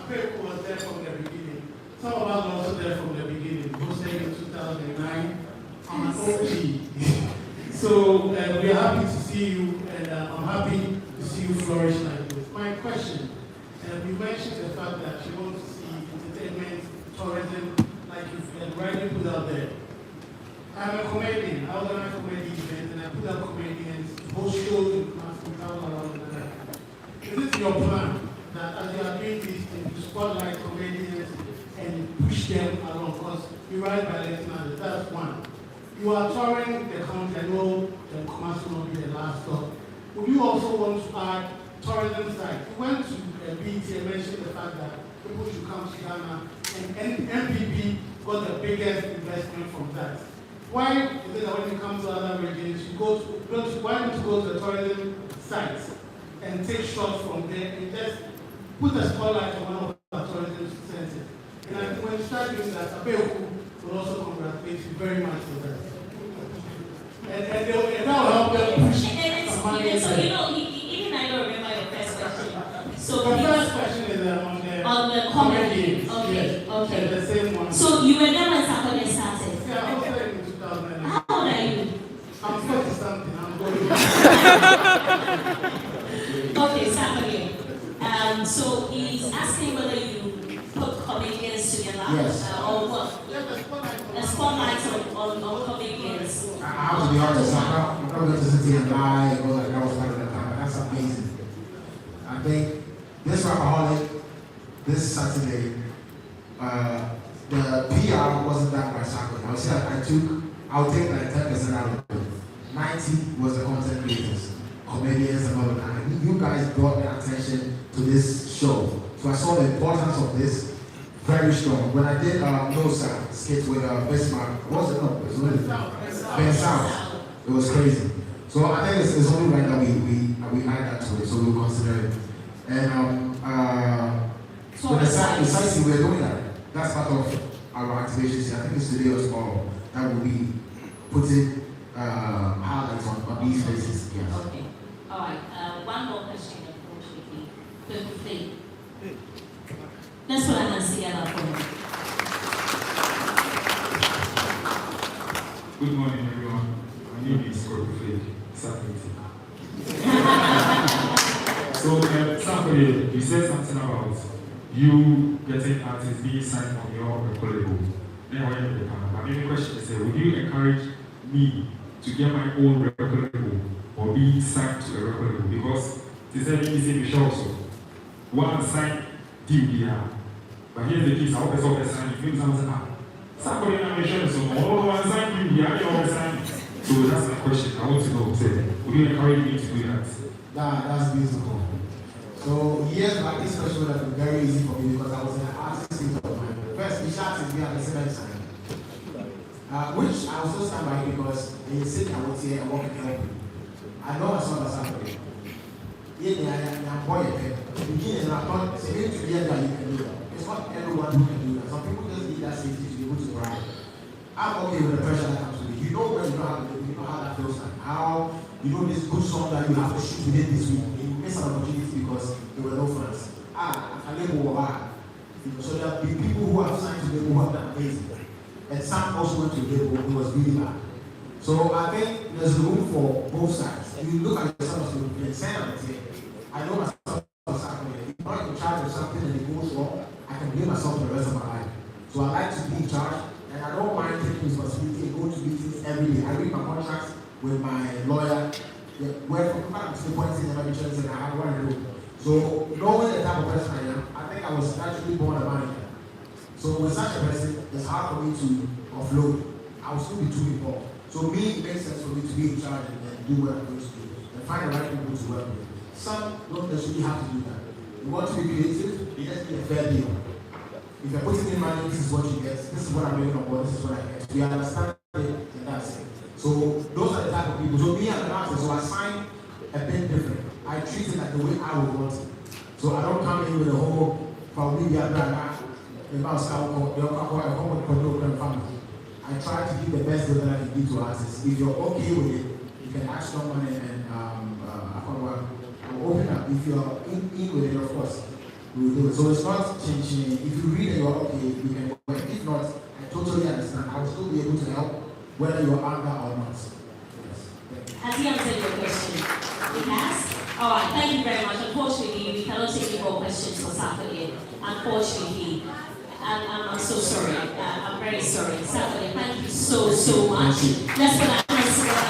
Amoakohene was there from the beginning, some of us were also there from the beginning, hosted in 2009. I'm an OG. So we are happy to see you, and I'm happy to see you flourish like this. My question, you mentioned the fact that you want to see entertainment, tourism, like you've rightly put out there. I'm a comedian. I was on a comedy event and I put up comedians, host shows in Kumasi around the night. Is it your plan that as you are doing this thing, you spotlight comedians and push them along? Because you write by listeners, that's one. You are touring the country. I know that Kumasi will be the last stop. Would you also want to add tourism side? You went to BT and mentioned the fact that people should come to Ghana, and MPP got the biggest investment from that. Why is it that when you come to other regions, you go to, why don't you go to the tourism sites and take shots from there and just put a spotlight on one of our tourism centers? And I think when you start doing that, Amoakohene will also congratulate you very much for that. And that will help them push some money. So even I don't remember your first question. So the first question is on the comedy. Okay, yes, okay. The same one. So you were there when Sarkodie started? Yeah, I was there in 2009. How old are you? I'm 40 something. I'm going. Okay, Sarkodie. So he's asking whether you put comedians together or what? A spotlight on comedians. I have to be honest, I'm not going to sit here and lie and go like I was part of the time. That's amazing. I think this Rapaholic, this Saturday, the PR wasn't done by Sarkodie. I would say I'll take like 10% out of it. 90 was the content creators, comedians and all of that. And you guys brought the attention to this show. So I saw the importance of this very strong. When I did Nosa skit with Bismarck, what was it? No, it was really Ben South. It was crazy. So I think it's only right that we add that to it, so we'll consider it. And with the sightseeing, we're doing that. That's part of our activations. I think it's today or tomorrow that will be putting highlights on these places. Yes. Okay. All right. One more question, unfortunately. That's what I'm going to see about for you. Good morning, everyone. My name is Sarkodie. So, Sarkodie, you said something about you getting artists being signed on your record label. Then I went to the panel. My main question is, would you encourage me to get my own record label or be signed to a record label? Because this is easy to show also. One signed deal, but here's the case, I hope it's all the sign. You feel something like Sarkodie and Michelle, so all one sign you always sign. So that's my question. I want to know, would you encourage me to do that? That's beautiful. So years back, this question would have been very easy for me because I was an artist of mine. First, we started me at the same time. Which I was so stand by because they said I was here and work with help. I know I saw the Sarkodie. I'm boy the beginning and I thought it's a way to hear that you can do that. It's not everyone who can do that. Some people just need that safety to be able to ride. I'm okay with the pressure that comes with it. You know when you know how to do it, you know how that feels like. How you know this good song that you have to shoot within this week. And you miss an opportunity because there were no fans. I label over. So there have been people who have signed to label who have done amazing. And some also went to label who was really bad. So I think there's room for both sides. If you look at yourself as a fan, I know myself as Sarkodie. If I'm not in charge of something and it goes wrong, I can blame myself for the rest of my life. So I like to be in charge, and I don't mind taking responsibility and go to meetings every day. I read my contracts with my lawyer, where from to the point in every church and I have what I do. So knowing the type of person I am, I think I was actually born a manager. So with such a person, it's hard for me to offload. I will still be too involved. So it makes sense for me to be in charge and do what I'm going to do and find the right people to work with. Some don't necessarily have to do that. You want to be creative, it has to be a fair deal. If you're putting in money, this is what you get. This is what I'm making on board, this is what I get. We understand it, and that's it. So those are the type of people. So me as an artist, so I sign a bit different. I treat it like the way I would want it. So I don't come in with a whole family about I try to give the best deal that I can give to artists. If you're okay with it, you can ask someone and open up. If you're in with it, of course, we will do it. So it's not changing. If you read and you're okay, you can work. If not, I totally understand. I will still be able to help whether you're under or not. Yes. Has he answered your question? He has? All right, thank you very much. Unfortunately, we cannot take any more questions for Sarkodie. Unfortunately. I'm so sorry. I'm very sorry. Sarkodie, thank you so much. Let's put our hands together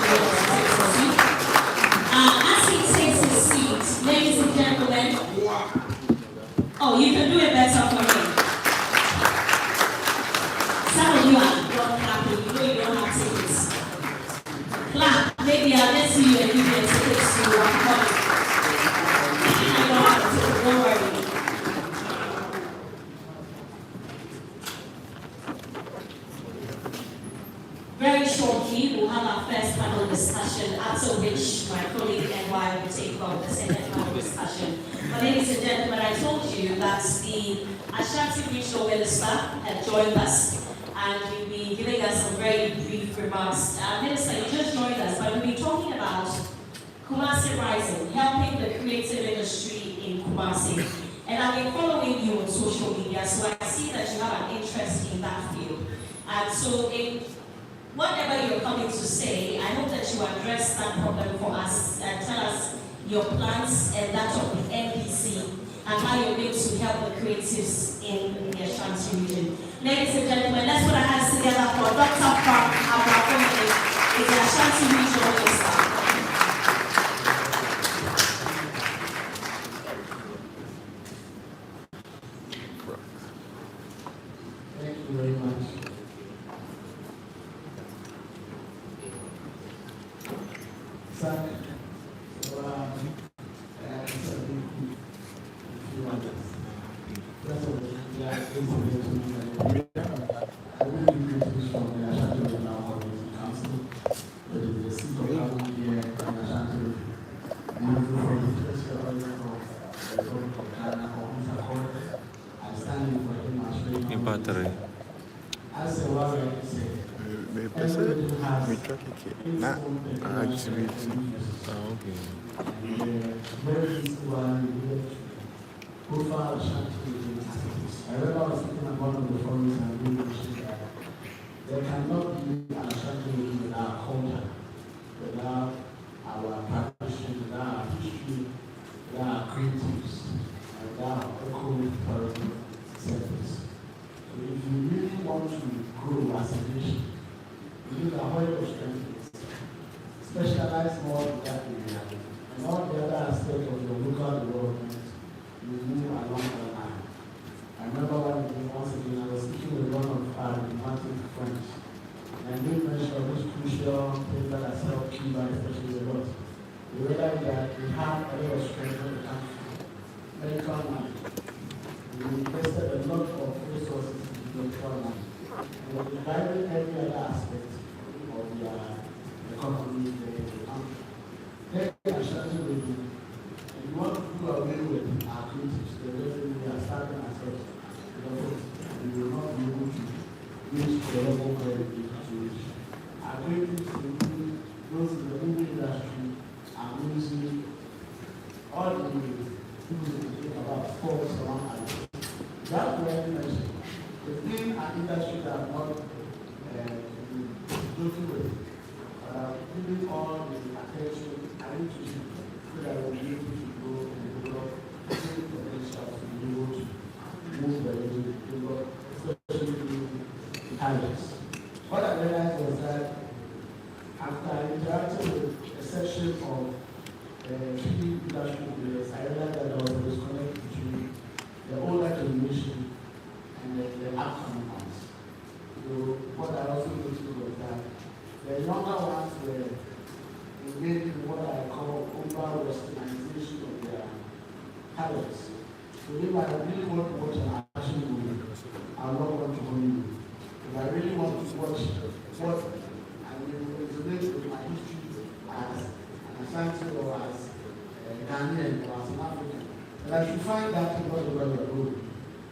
for Sarkodie. As he takes his seat, ladies and gentlemen. Oh, you can do it better for me. Some of you are not happy. You know you don't have tickets. Clap. Maybe I'll let you and give you tickets to one point. I don't have a ticket. Don't worry. Very shortly, we'll have our first panel discussion, after which my colleague NY will take on the second panel discussion. But ladies and gentlemen, I told you that the Ashanti Regional Minister had joined us and will be giving us some very brief remarks. Minister, you just joined us, but we'll be talking about Kumasi Rising, helping the creative industry in Kumasi. And I've been following you on social media, so I see that you have an interest in that field. And so in whatever you're coming to say, I hope that you address that problem for us and tell us your plans and that of the NPC and how you're going to help the creatives in the Ashanti region. Ladies and gentlemen, let's put our hands together for Dr. Amoakohene, the Ashanti Regional Minister. Thank you very much. I remember I was thinking about one of the forums and we mentioned that there cannot be an Ashanti without culture, without our tradition, without our history, without our creatives, and without our eco-tourism sectors. So if you really want to grow as a nation, you need a whole of strength, specialize more in that area, and all the other aspects of your local development, you move along the line. I remember one day, once again, I was speaking with one of our diplomatic friends, and they mentioned this crucial thing that has helped Cuba, especially a lot. We realized that we have a lot of strength when it comes to medical money. We invested a lot of resources in medical money. And we're dividing every other aspect of the economy in the country. Then Ashanti region, if you want to do away with our creatives, the reason we are starting ourselves, we will not be able to reach the level where we need to reach. Our creatives include those in the movie industry, our music, all the people who think about sports around us. That's where I mentioned. Within an industry that I'm not joking with, giving all the attention I need to do so that we'll be able to grow and develop the potential to be able to move the region, especially the talents. What I realized was that after interacting with a section of key industry players, I realized that there was a disconnect between the older generation and the upcoming ones. So what I also noticed was that the younger ones were engaged in what I call over-westernization of their colors. So if I really want to watch an action movie, I will not want to Hollywood. If I really want to watch what I will resonate with my history as an Ashanti or as a Ghanaian or as an African, and I should find that in what you're doing.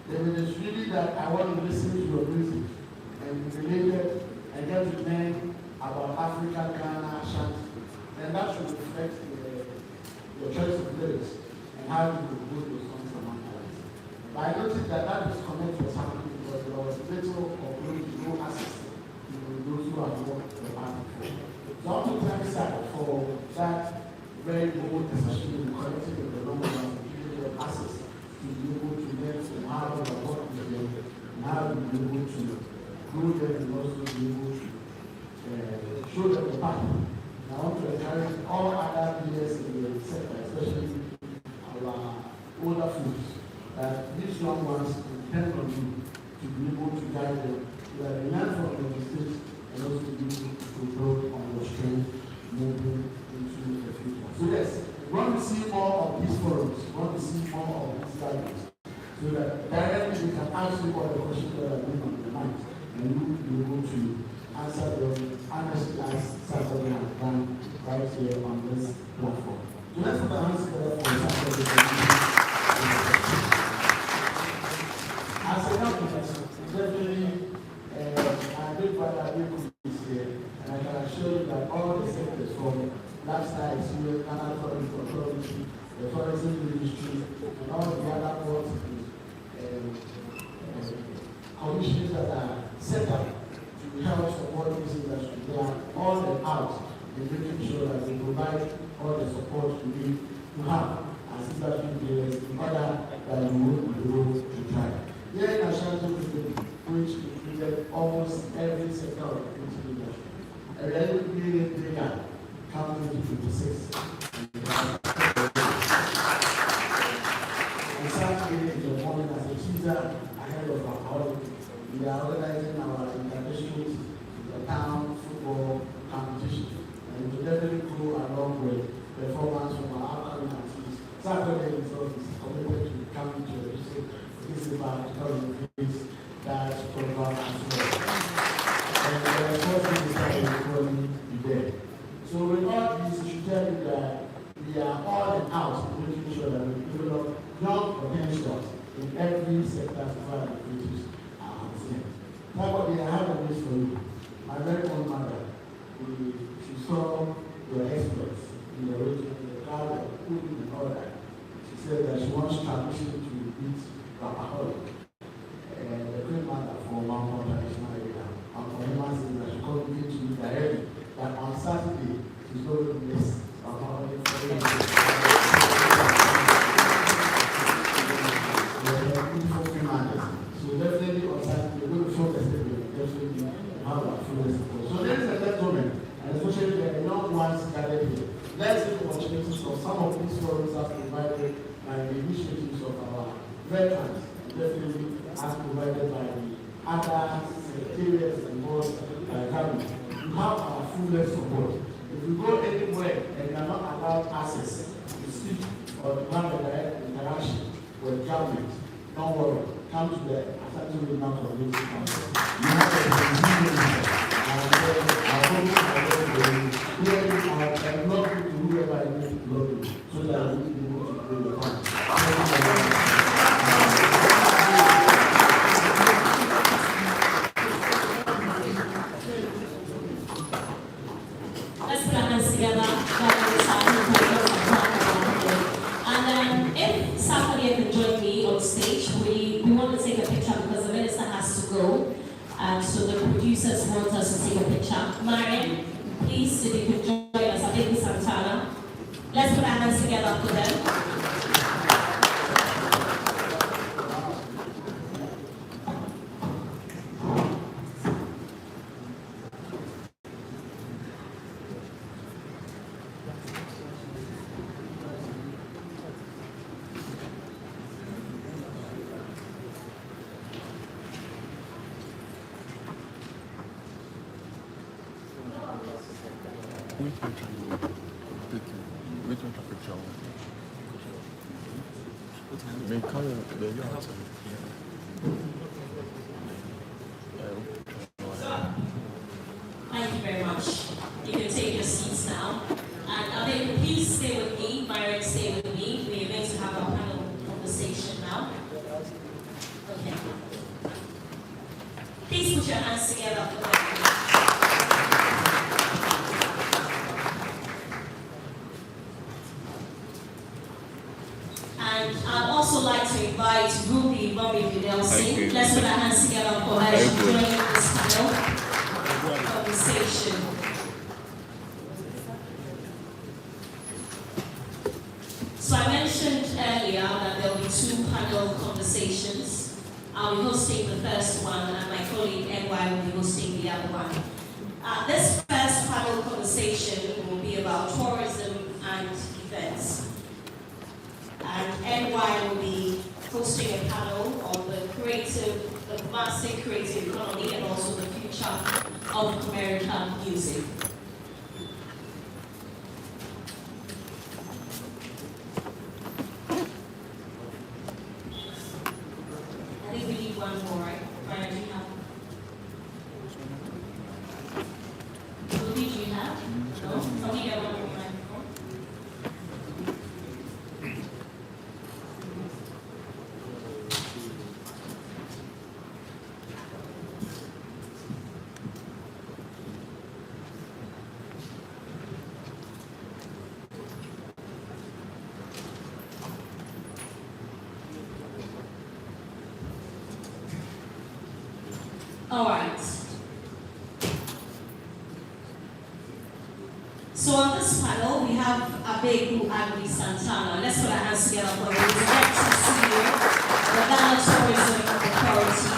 Then it is really that I want to listen to your music and be related and get to learn about Africa, Ghana, Ashanti, and that should reflect your choice of lyrics and how you compose those songs among others. But I noticed that disconnect was happening because there was little or no access to those who have worked the party for. So I want to thank Sarah for that very bold decision in connecting with the long run and giving them access to be able to learn from how you have worked with them and how you be able to grow them and also be able to show them the path. And I want to encourage all other leaders in the sector, especially our older folks, that these young ones depend on you to be able to guide them, so that they learn from your mistakes and also be able to build on your strength moving into the future. So yes, we want to see more of these forums, we want to see more of these gatherings, so that directly we can ask you all the questions that are being on your mind, and you will be able to answer them honestly as Sarkodie has done right here on this platform. So let's put our hands together for Sarkodie. As a company, definitely, our big brother is here, and I can assure you that all the sectors from lifestyle, experience, Canada Tourism Authority, the tourism industry, and all the other boards and commissions that are set up to help support this industry, they are all and out in making sure that they provide all the support we need to have as industry players in order that we will be able to try. Here in Ashanti, which included almost every sector of the industry, and then we did come 2026. And Saturday in the morning as a teaser ahead of our holiday, we are organizing our interdistrict, the town football competition, and we definitely go along with performance from our upcoming artists. Saturday is committed to coming to the district. This is about that program as well. And the first thing is going to be there. So with all this, we should tell you that we are all and out making sure that we develop young potentials in every sector as far as activities are concerned. Sarkodie, I have a wish for you. My very own mother, she saw your exploits in the region, in the crowd of cooking and all that. She said that she wants tradition to beat Rapaholic. And the great mother for Mount Traditional area, Amoakohene said that she communicated to me directly that on Saturday she's going to miss Rapaholic for a beautiful female. So definitely on Saturday we're going to show the statement, definitely have our full support. So ladies and gentlemen, and especially the young ones gathered here, let's take opportunities of some of these forums as provided by the initiatives of our veterans, and definitely as provided by the other secretariats and boards government. You have our full support. If you go anywhere and you are not allowed access to speak or to have a direct interaction with government, don't worry. Come to the Ashanti Regional Community Council. You have a convenience and log to whoever I need to log to, so that we will be able to do the country. Let's put our hands together. And if Sarkodie can join me on stage, we want to take a picture because the minister has to go. So the producers want us to take a picture. Mariam, please, if you could join us. I think it's Santana. Let's put our hands together for them. Which one topic? Thank you very much. You can take your seats now. And Abe, please stay with me. Myron, stay with me. We are going to have a panel conversation now. Okay. Please put your hands together for that. And I'd also like to invite Ruby Nelson. Let's put our hands together for her to join this panel conversation. So I mentioned earlier that there will be 2 panel conversations. I'll be hosting the first one, and my colleague NY will be hosting the other one. This first panel conversation will be about tourism and events. And NY will be hosting a panel on the Kumasi creative economy and also the future of American music. I think we need one more, right? Brian, do you have? Ruby, do you have? No? Can we get one more microphone? All right. So on this panel, we have Abeku Agri Santana. Let's put our hands together for him. He's the Deputy CEO of the Ghana Tourism Authority.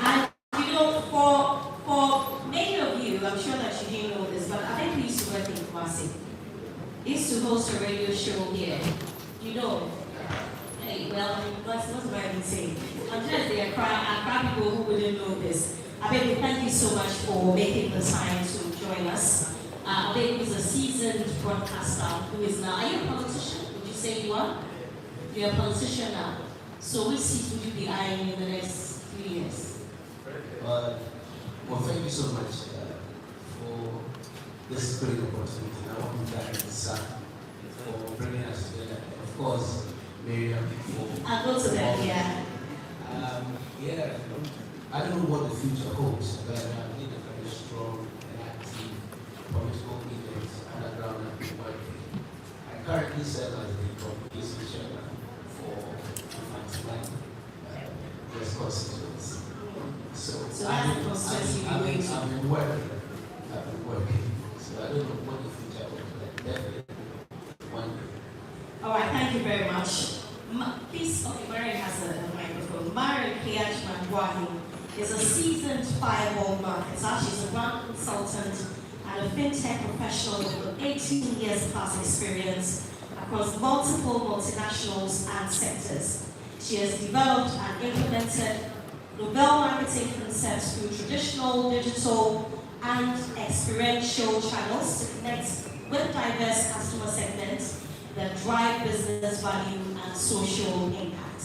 And you know, for many of you, I'm sure that you didn't know this, but I think we used to work in Kumasi. He used to host a radio show here. You know. Hey, well, what's what I been saying? I'm just there, Accra people who wouldn't know this. Abeku, thank you so much for making the time to join us. Abeku is a seasoned broadcaster who is now. Are you a politician? Would you say you are? You're a politician now. So which seat would you be eyeing in the next 3 years? Well, thank you so much for this great opportunity. I want to thank Sir for bringing us together. Of course, Miriam for. I'll go to that, yeah. Yeah, I don't know what the future holds, but I need a very strong and active political event underground and working. I currently serve as the communication chairman for my West constituency. So that's the constituency I've been working. So I don't know what the future holds, but definitely one day. All right, thank you very much. Please, okay, Marion has a microphone. Marion Kiachman is a seasoned fireball marketer. She's a brand consultant and a fintech professional with 18 years plus experience across multiple multinationals and sectors. She has developed and implemented novel marketing concepts through traditional, digital, and experiential channels to connect with diverse customer segments that drive business value and social impact.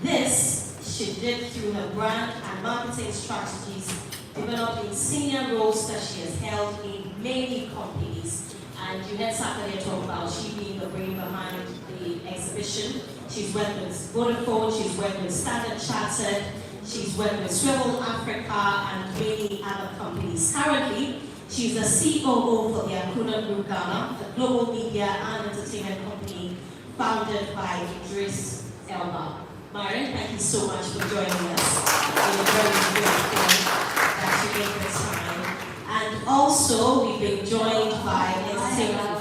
This she did through her brand and marketing strategies developed in senior roles that she has held in many companies. And you heard Sarkodie talk about she being the brain behind the exhibition. She's worked with Vodafone, she's worked with Standard Chartered, she's worked with Swivel Africa and many other companies. Currently, she's the COO for the Akuna Group Ghana, the global media and entertainment company founded by Idris Elba. Myron, thank you so much for joining us. We're very grateful that you made the time. And also, we've been joined by entertainment.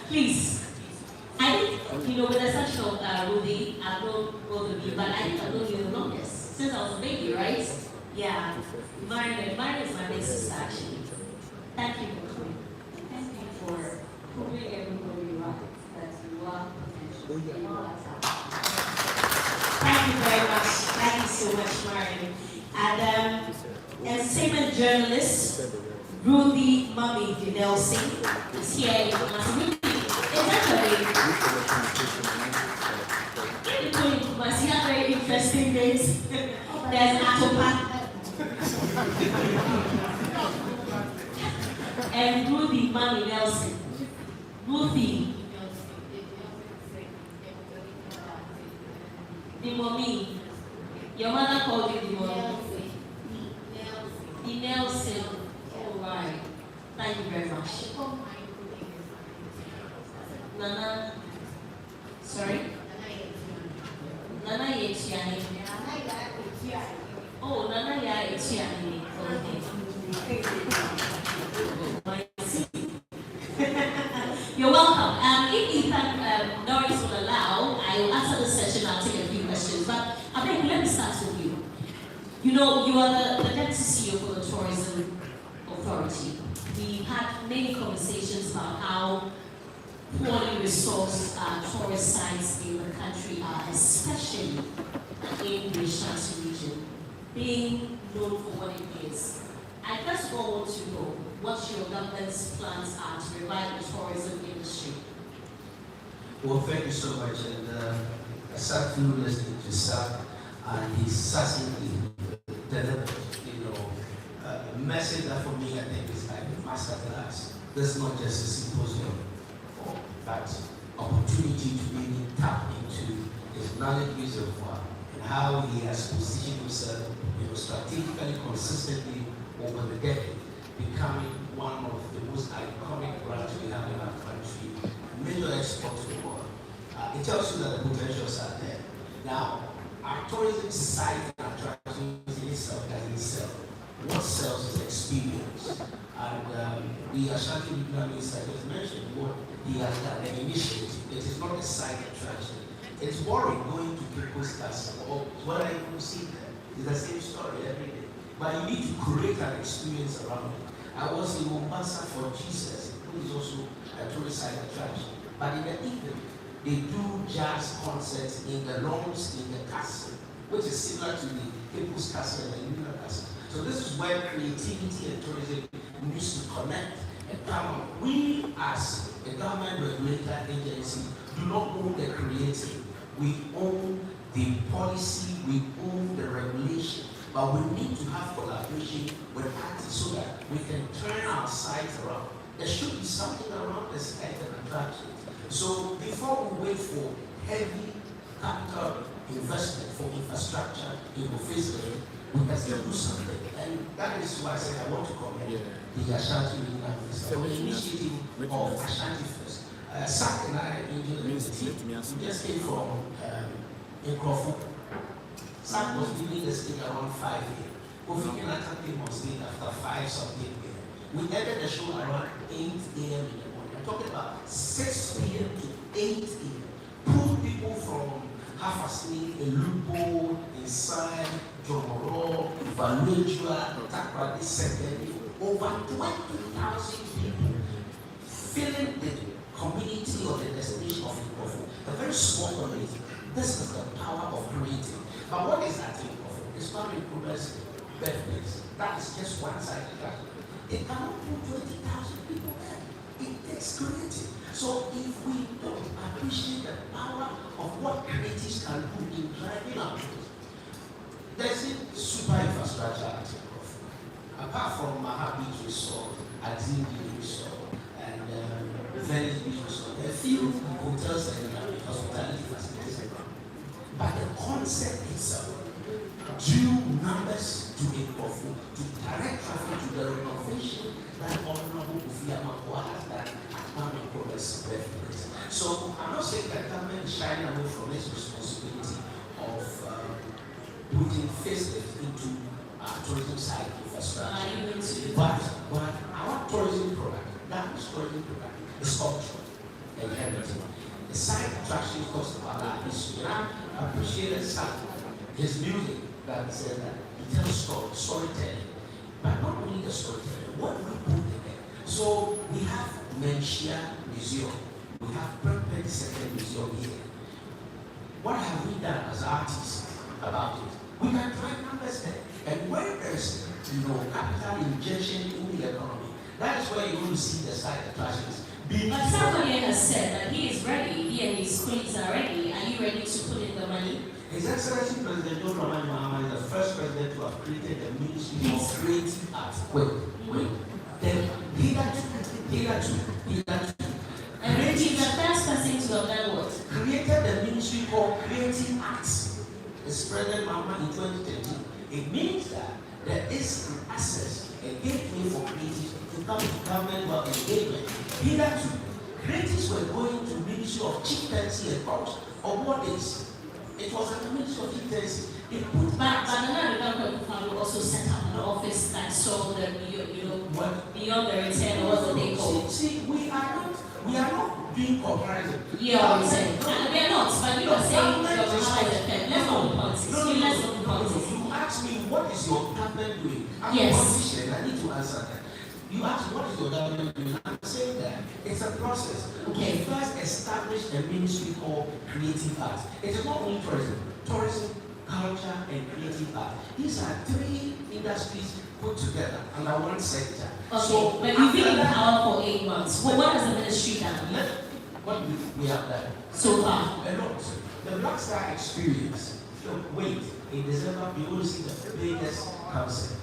Please. I think, with the exception of Ruby, I've known both of you, but I think I've known you the longest, since I was a baby, right? Yeah. Myron is my big sister, actually. Thank you for coming. Thank you for proving everybody right that you are potential. Thank you very much. Thank you so much, Myron. And entertainment journalist Ruby Mummy Nelson is here. Ruby, Kumasi have very interesting names. There's Atopa and Ruthie Mami Nelson. Ruthie. The mommy. Your mother called you the mommy. The Nelson. All right. Thank you very much. Nana. Sorry? Nana Yechiani. Oh, Nana Yechiani. Okay. You're welcome. If Ethan Norris will allow, I will answer the session. I'll take a few questions. But I think let me start with you. You know, you are the deputy CEO for the Tourism Authority. We've had many conversations about how poorly resourced tourist sites in the country are, especially in the Ashanti region, being known for what it is. I first of all want to know what your government's plans are to revive the tourism industry. Well, thank you so much. And I sat through listening to Sam, and he certainly delivered, a message that for me I think is like a masterclass. This is not just a symposium, but opportunity to really tap into his knowledge reservoir and how he has positioned himself, strategically, consistently over the decade, becoming one of the most iconic brands we have in our country, major export to the world. It tells you that the potentials are there. Now, our tourism site and attractions in itself doesn't sell. What sells is experience. And the Ashanti Regional Minister just mentioned what he has done, an initiative. It is not a side attraction. It's boring going to people's castle. Or what I even see there is the same story every day. But you need to create an experience around it. I was in Mombasa for Jesus, who is also a tourist side attraction. But in the evening, they do jazz concerts in the lawns in the castle, which is similar to the People's Castle and the Lunar Castle. So this is where creativity and tourism needs to connect and come on. We, as a government regulator agency, do not own the creative. We own the policy, we own the regulation. But we need to have collaboration with artists so that we can turn our sites around. There should be something around the site and attractions. So before we wait for heavy capital investment for infrastructure in the facility, we can still do something. And that is why I said I want to commend the Ashanti Regional Minister for the initiative of Ashanti First. Sak and I, we just came from Nkrofo. Sak was leaving the state around 5 a.m. Kofi Kenyatta came on stage after 5 something a.m. We ended the show around 8 a.m. in the morning. I'm talking about 6 p.m. to 8 a.m. Pulled people from Hafasni, Elupo, Inside, Jomoro, Valujua, Takradi, Sekeni, over 20,000 people filling the community or the destination of Nkrofo. A very small community. This is the power of creating. But what is that Nkrofo? It's not Nkrofo birthplace. That is just one side of that. It cannot put 20,000 people there. It takes creative. So if we don't appreciate the power of what creatives can do in driving our business, there's a super infrastructure at Nkrofo. Apart from Mahabit Resort, Adini Resort, and Venice Beach Resort, there are few hotels and hospitality facilities. But the concept itself, due numbers to Nkrofo, to direct traffic to the renovation that Honorable Kofi Amoakohene has done at Kwame Nkrumah's birthplace. So I'm not saying that government is shying away from its responsibility of putting facelift into tourism side infrastructure. But our tourism product, that is tourism product, is culture and heritage. The side attraction talks about our history. And I appreciated his music that said that he tells storytelling. But not only the storytelling, what we put in there. So we have Menchia Museum. We have Perpet Second Museum here. What have we done as artists about it? We can find numbers there. And where there's capital injection in the economy, that is where you're going to see the side attractions. But Sarkodie has has said that he is ready, he and his colleagues are ready. Are you ready to put in the money? His Excellency President Dr. Amoakohene is the first president to have created a ministry of creative arts. Wait. Then hitherto. And he's the first person to have done what? Created a ministry called Creative Arts. It's President Mama in 2013. It means that there is an access, a gateway for creatives to come to government work engagement. Hitherto, creatives were going to Ministry of Chieftaincy and Court or what is. It was at the Ministry of Chieftaincy. It put But the Dr. Amoakohene also set up an office that saw the beyond the return or what they call. See, we are not doing comparison. Yeah, we are not, but you are saying your power is effect. Let's not do politics. Let's not do politics. You asked me what is your government doing? I'm Yes. a politician, I need to answer that. You asked what is your government doing? I'm saying that it's a process. Okay. We first established a ministry called Creative Arts. It is not only tourism, culture, and creative art. These are three industries put together under one sector. Okay, but you've been in power for 8 months. What has the ministry done? What we have done? So far? A lot. The Black Star experience. Wait, in December, we will see the biggest concert.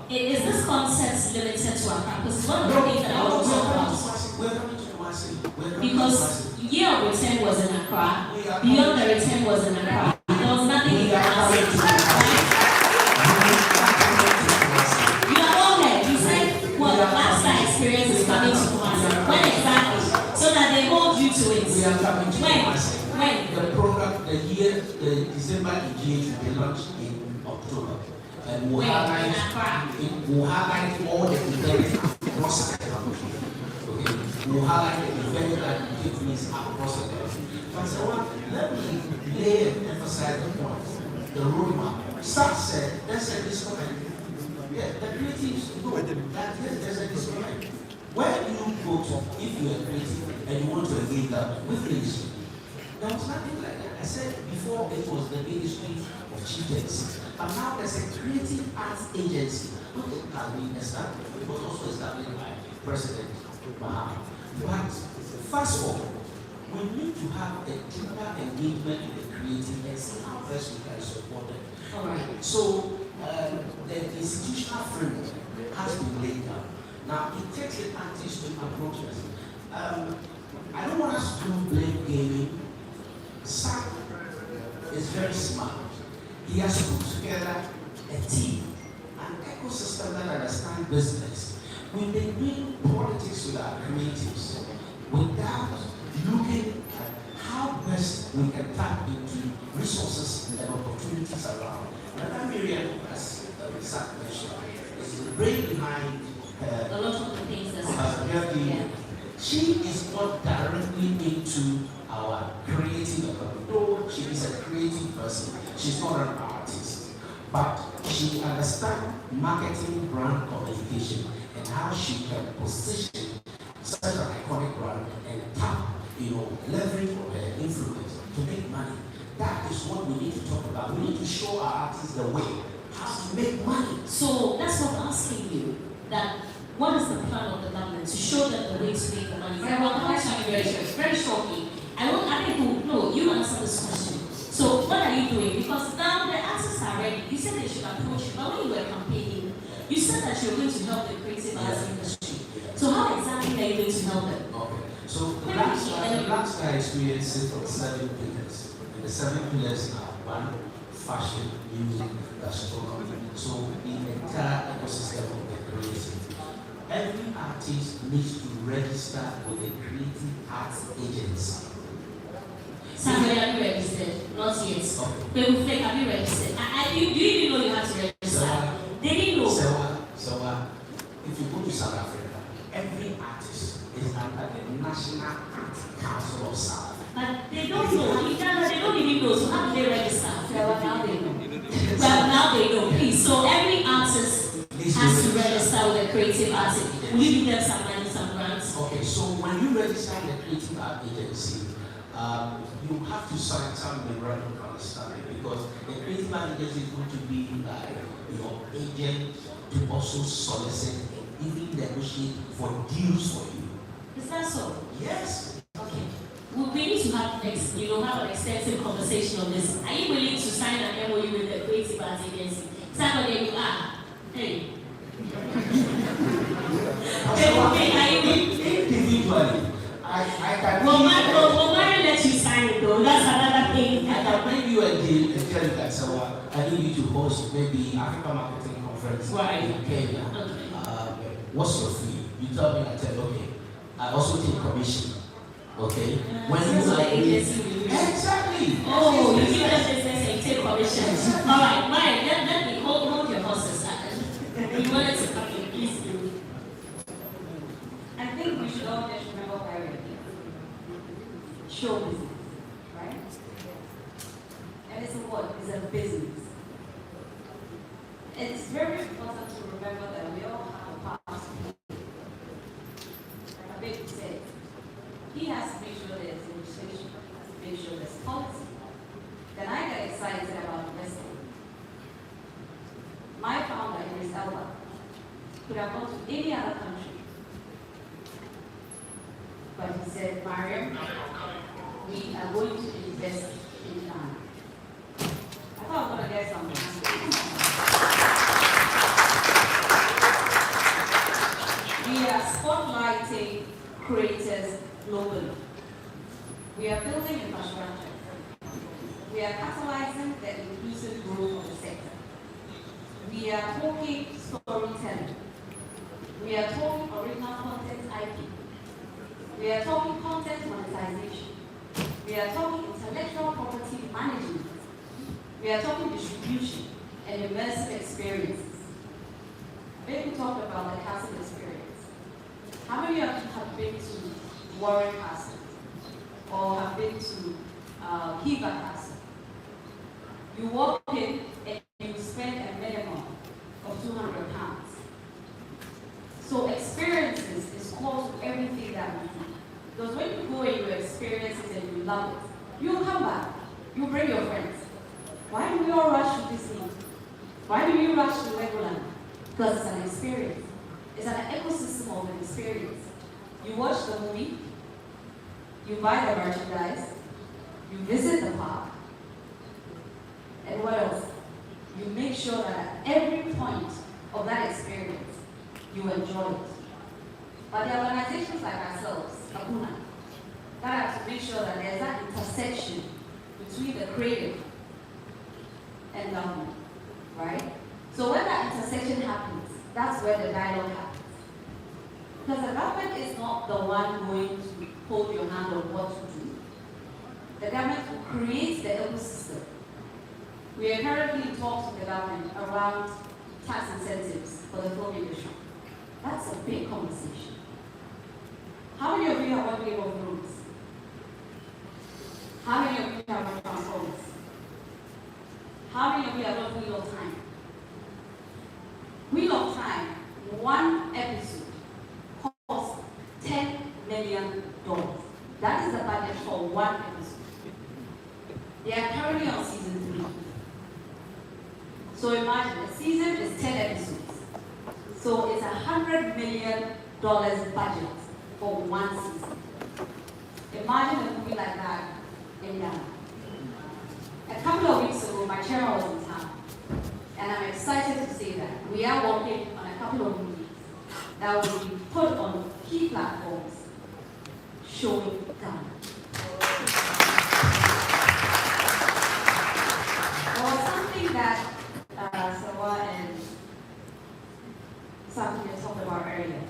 Is this concept limited to Accra? Because one of the things that I want to talk about. We're coming to Kumasi. Because year of return was in Accra, beyond the return was in Accra. There was nothing in Kumasi. You are all there. You said, well, the Black Star experience is coming to Kumasi. When exactly? So that they hold you to it. We are coming to Kumasi. When? The program, the December engagement will be launched in October. And we'll highlight all the events across the country. Okay? We'll highlight the events that take place across the country. But so let me lay and emphasize the point. The roadmap. Start said, there's a disconnect. Yeah, the creatives know that there's a disconnect. Where do you go to if you are creative and you want to engage that with ministry? There was nothing like that. I said before it was the Ministry of Chieftaincy. But now there's a creative arts agency. Not that has been established, it was also established by President Mahama. But first of all, we need to have a deeper engagement with the creative and see how best we can support them. All right. So the institutional framework has been laid down. Now it takes the artists to approach us. I don't want us to blame gaming. Sam is very smart. He has put together a team, an ecosystem that understands business. We've been doing politics with our creatives without looking at how best we can tap into resources and opportunities around. Madam Miriam, as Zach mentioned, is the brain behind A lot of the things that's She is not directly into our creative economy. Though she is a creative person, she's not an artist. But she understands marketing, brand communication, and how she can position such an iconic brand and tap, leverage on her influence to make money. That is what we need to talk about. We need to show our artists the way how to make money. So that's what I'm asking you. That what is the plan of the government to show them the way to make the money? Very well, very shortly. I think you answer this question. So what are you doing? Because now the artists are ready. You said they should approach you, but when you were campaigning, you said that you're going to help the creative arts industry. So how exactly are you going to help them? Okay. So the Black Star experience is from 7 pillars. And the 7 pillars are one, fashion, music, gastronomy. So the entire ecosystem of the creative. Every artist needs to register with the Creative Arts Agency. Sarkodie, have you registered? Not yet. Okay. People think, have you registered? Do you even know you have to register? They didn't know. Serwaa, if you go to South Africa, every artist is under the National Arts Council of South Africa. But they don't know. In Ghana, they don't even know. So how do they register? Well, now they know. Please. So every artist has to register with a creative artist. Will you give them some money, some grants? Okay, so when you register in the Creative Art Agency, you have to sign some memorandum of understanding because the Creative Art Agency is going to be like your agent to also solicit and even negotiate for deals for you. Is that so? Yes. we need to have an extensive conversation on this. Are you willing to sign an MOU with the Creative Arts Agency? Sarkodie, you are. Hey. Individually, I can. Well, Mario let you sign it though. That's another thing. I can bring you a deal and tell you that Serwaa, I need you to host maybe African Marketing Conference Right. in Kenya. Okay. What's your fee? You tell me, I tell you, okay. I also take commission. Okay? When you So the agree. agency will do it. Exactly. Oh, you give them business and you take commission. All right, Mike, let me hold your horses. You wanted to come in, please do. I think we should all just remember why we're here. Show business, right? And it's a what? It's a business. It's very important to remember that we all have a past. Like a baby said, he has to make sure there's legislation, has to make sure there's policy. Then I get excited about investing. My founder, Serwaa, could have gone to any other country. But he said, Mariam, we are going to invest in Ghana. I thought I was going to get something. We are spotlighting creators globally. We are building infrastructure. We are catalyzing the inclusive growth of the sector. We are talking storytelling. We are talking original content IP. We are talking content monetization. We are talking intellectual property management. We are talking distribution and immersive experiences. Maybe talk about the castle experience. How many of you have been to Warren Castle or have been to Kiva Castle? You walk in and you spend a minimum of £200. So experiences is close to everything that we do. Because when you go and you experience it and you love it, you'll come back. You bring your friends. Why do we all rush to Disney? Why do we rush to Legoland? Because it's an experience. It's an ecosystem of an experience. You watch the movie, you buy the merchandise, you visit the park, and what else? You make sure that at every point of that experience, you enjoy it. But there are organizations like ourselves, Akuna, that have to make sure that there's that intersection between the creative and government, right? So when that intersection happens, that's where the dialogue happens. Because the government is not the one going to hold your hand on what to do. The government will create the ecosystem. We are currently in talks with the government around tax incentives for the film industry. That's a big conversation. How many of you have worked Game of Thrones? How many of you have worked Transformers? How many of you have worked Wheel of Time? Wheel of Time, one episode costs $10 million. That is the budget for one episode. They are currently on season 3. So imagine, a season is 10 episodes. So it's $100 million budget for one season. Imagine a movie like that in Ghana. A couple of weeks ago, my chairman was in town. And I'm excited to say that we are working on a couple of movies that will be put on key platforms showing Ghana. There was something that Serwaa and Sarkodie talked about earlier.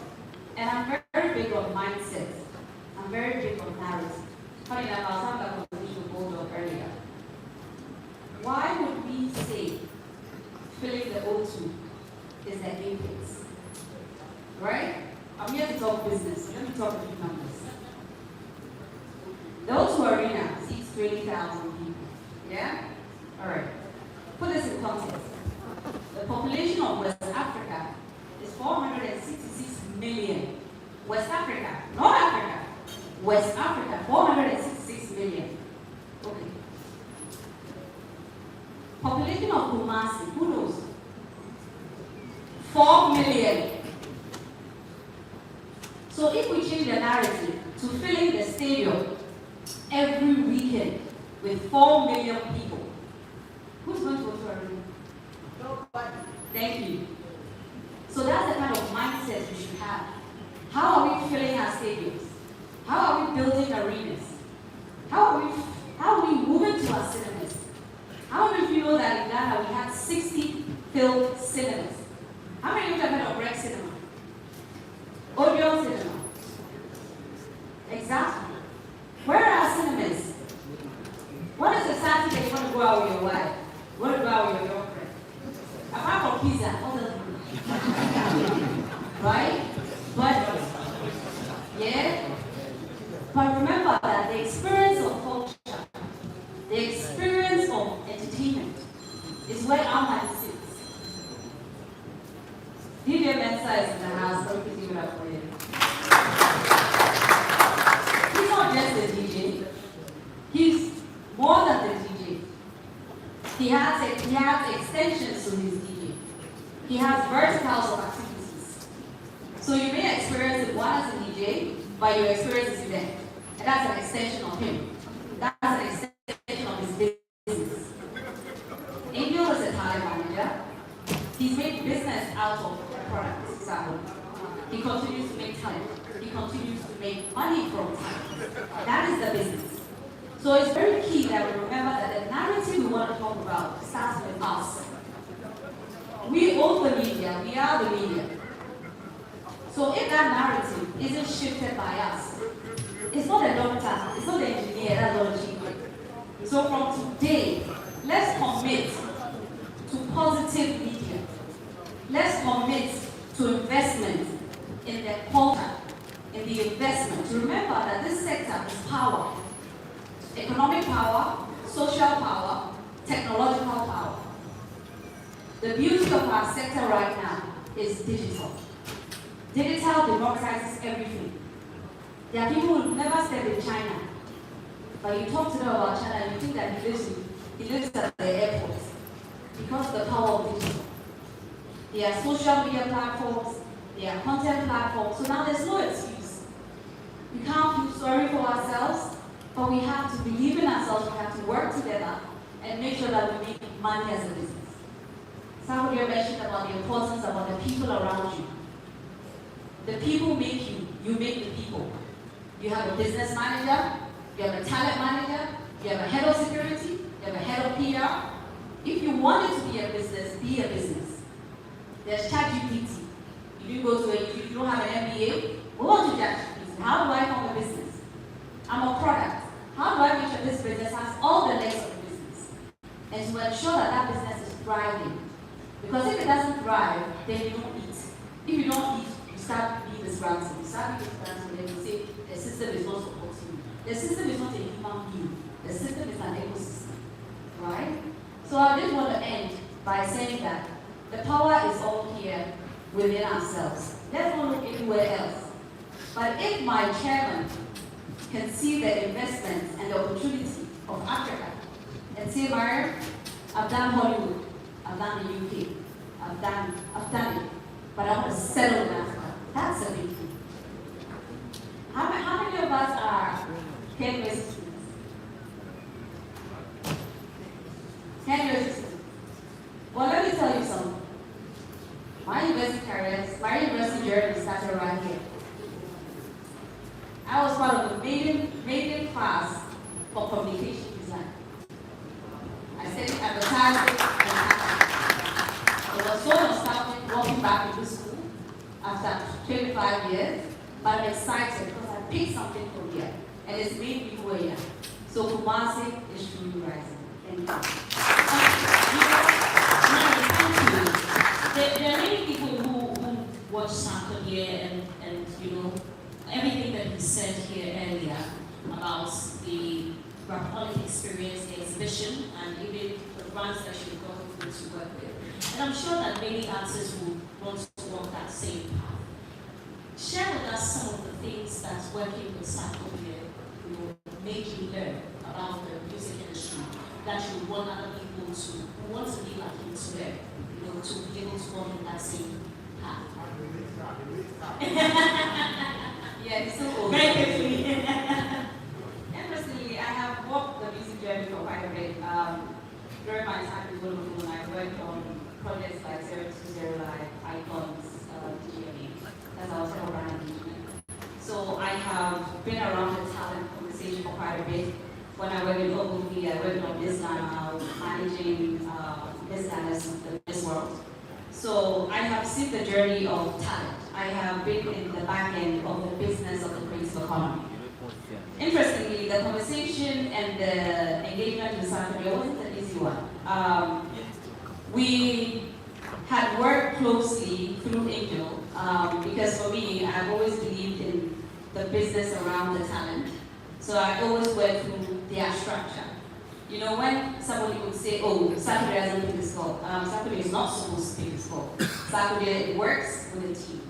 And I'm very big on mindset. I'm very big on narrative. Funny enough, I was having that conversation with Bulldog earlier. Why would we say filling the O2 is the apex? Right? I'm here to talk business, so let me talk a few numbers. The O2 Arena seats 20,000 people. Yeah? Alright. Put this in context. The population of West Africa is 466 million. West Africa, not Africa. West Africa, 466 million. Okay. Population of Kumasi, who knows? 4 million. So if we change the narrative to filling the stadium every weekend with 4 million people. Who's going to go to arena? Nobody. Thank you. So that's the kind of mindset we should have. How are we filling our stadiums? How are we building arenas? How are we moving to our cinemas? How many of you know that in Ghana we have 60 filled cinemas? How many of you have heard of Rec Cinema? Odeon Cinema? Exactly. Where are our cinemas? What is the Saturday you want to go out with your wife? You want to go out with your girlfriend? Apart from pizza, what does it mean? Right? But, yeah? But remember that the experience of culture, the experience of entertainment is where our mind sits. DJ Mensa is in the house, so please give it up for him. He's not just a DJ, he's more than the DJ. He has extensions to his DJ. He has verticals of activities. So you may experience it one as a DJ, but your experience is event. And that's an extension of him. That's an extension of his business. Angel is a talent manager. He's made business out of products. So he continues to make talent. He continues to make money from talent. That is the business. So it's very key that we remember that the narrative we want to talk about starts with us. We own the media. We are the media. So if that narrative isn't shifted by us, it's not the doctor, it's not the engineer, that's not the chief. So from today, let's commit to positive media. Let's commit to investment in the culture, in the investment. To remember that this sector is power. Economic power, social power, technological power. The beauty of our sector right now is digital. Digital democratizes everything. There are people who never step in China, but you talk to them about China and you think that he lives at the airport because of the power of digital. There are social media platforms, there are content platforms, so now there's no excuse. We can't feel sorry for ourselves, but we have to believe in ourselves, we have to work together and make sure that we make money as a business. Somebody mentioned about the importance about the people around you. The people make you, you make the people. You have a business manager, you have a talent manager, you have a head of security, you have a head of PR. If you want it to be a business, be a business. There's ChatGPT. You go to it, if you don't have an MBA, go on to ChatGPT. How do I form a business? I'm a product. How do I make sure this business has all the legs of the business? And to ensure that that business is thriving. Because if it doesn't thrive, then you don't eat. If you don't eat, you start being disgruntled. You start being disgruntled, and then you say, the system is not supporting you. The system is not a human being. The system is an ecosystem. Right? So I just want to end by saying that the power is all here within ourselves. Let's not look anywhere else. But if my chairman can see the investment and the opportunity of Africa and say, Mariam, I've done Hollywood, I've done the UK, I've done it, but I want to settle in Africa. That's a big thing. How many of us are Ken students? 10 years students. Well, let me tell you something. My university journey started right here. I was part of the maiden class for communication design. I studied advertising and it was so nostalgic walking back into school after 25 years, but I'm excited because I picked something from here and it's made me who I am. So Kumasi is truly rising. Thank you. There are many people who watch Sarkodie and you know, everything that he said here earlier about the raponic experience, the exhibition, and even the brands that you've gone through to work with. And I'm sure that many artists will want to walk that same path. Share with us some of the things that working with Sarkodie will make you learn about the music industry that you want other people to, who want to be like you to learn, you know, to be able to walk in that same path. Yeah, it's so old. Very quickly. Interestingly, during my time in Vodafone, I worked on projects like 020 Live, Icons, DGMA, as I was head of brand engagement. So I have been around the talent conversation for quite a bit. When I worked in Ogilvy, I worked on this line, managing business of this world. So I have seen the journey of talent. I have been in the back end of the business of the creative economy. Interestingly, the conversation and the engagement with Sarkodie wasn't an easy one. We had worked closely through Angel because for me, I've always believed in the business around the talent. So I always worked through their structure. You know, when somebody would say, oh, Sarkodie doesn't pick his call, Sarkodie is not supposed to pick his call. Sarkodie works with a team.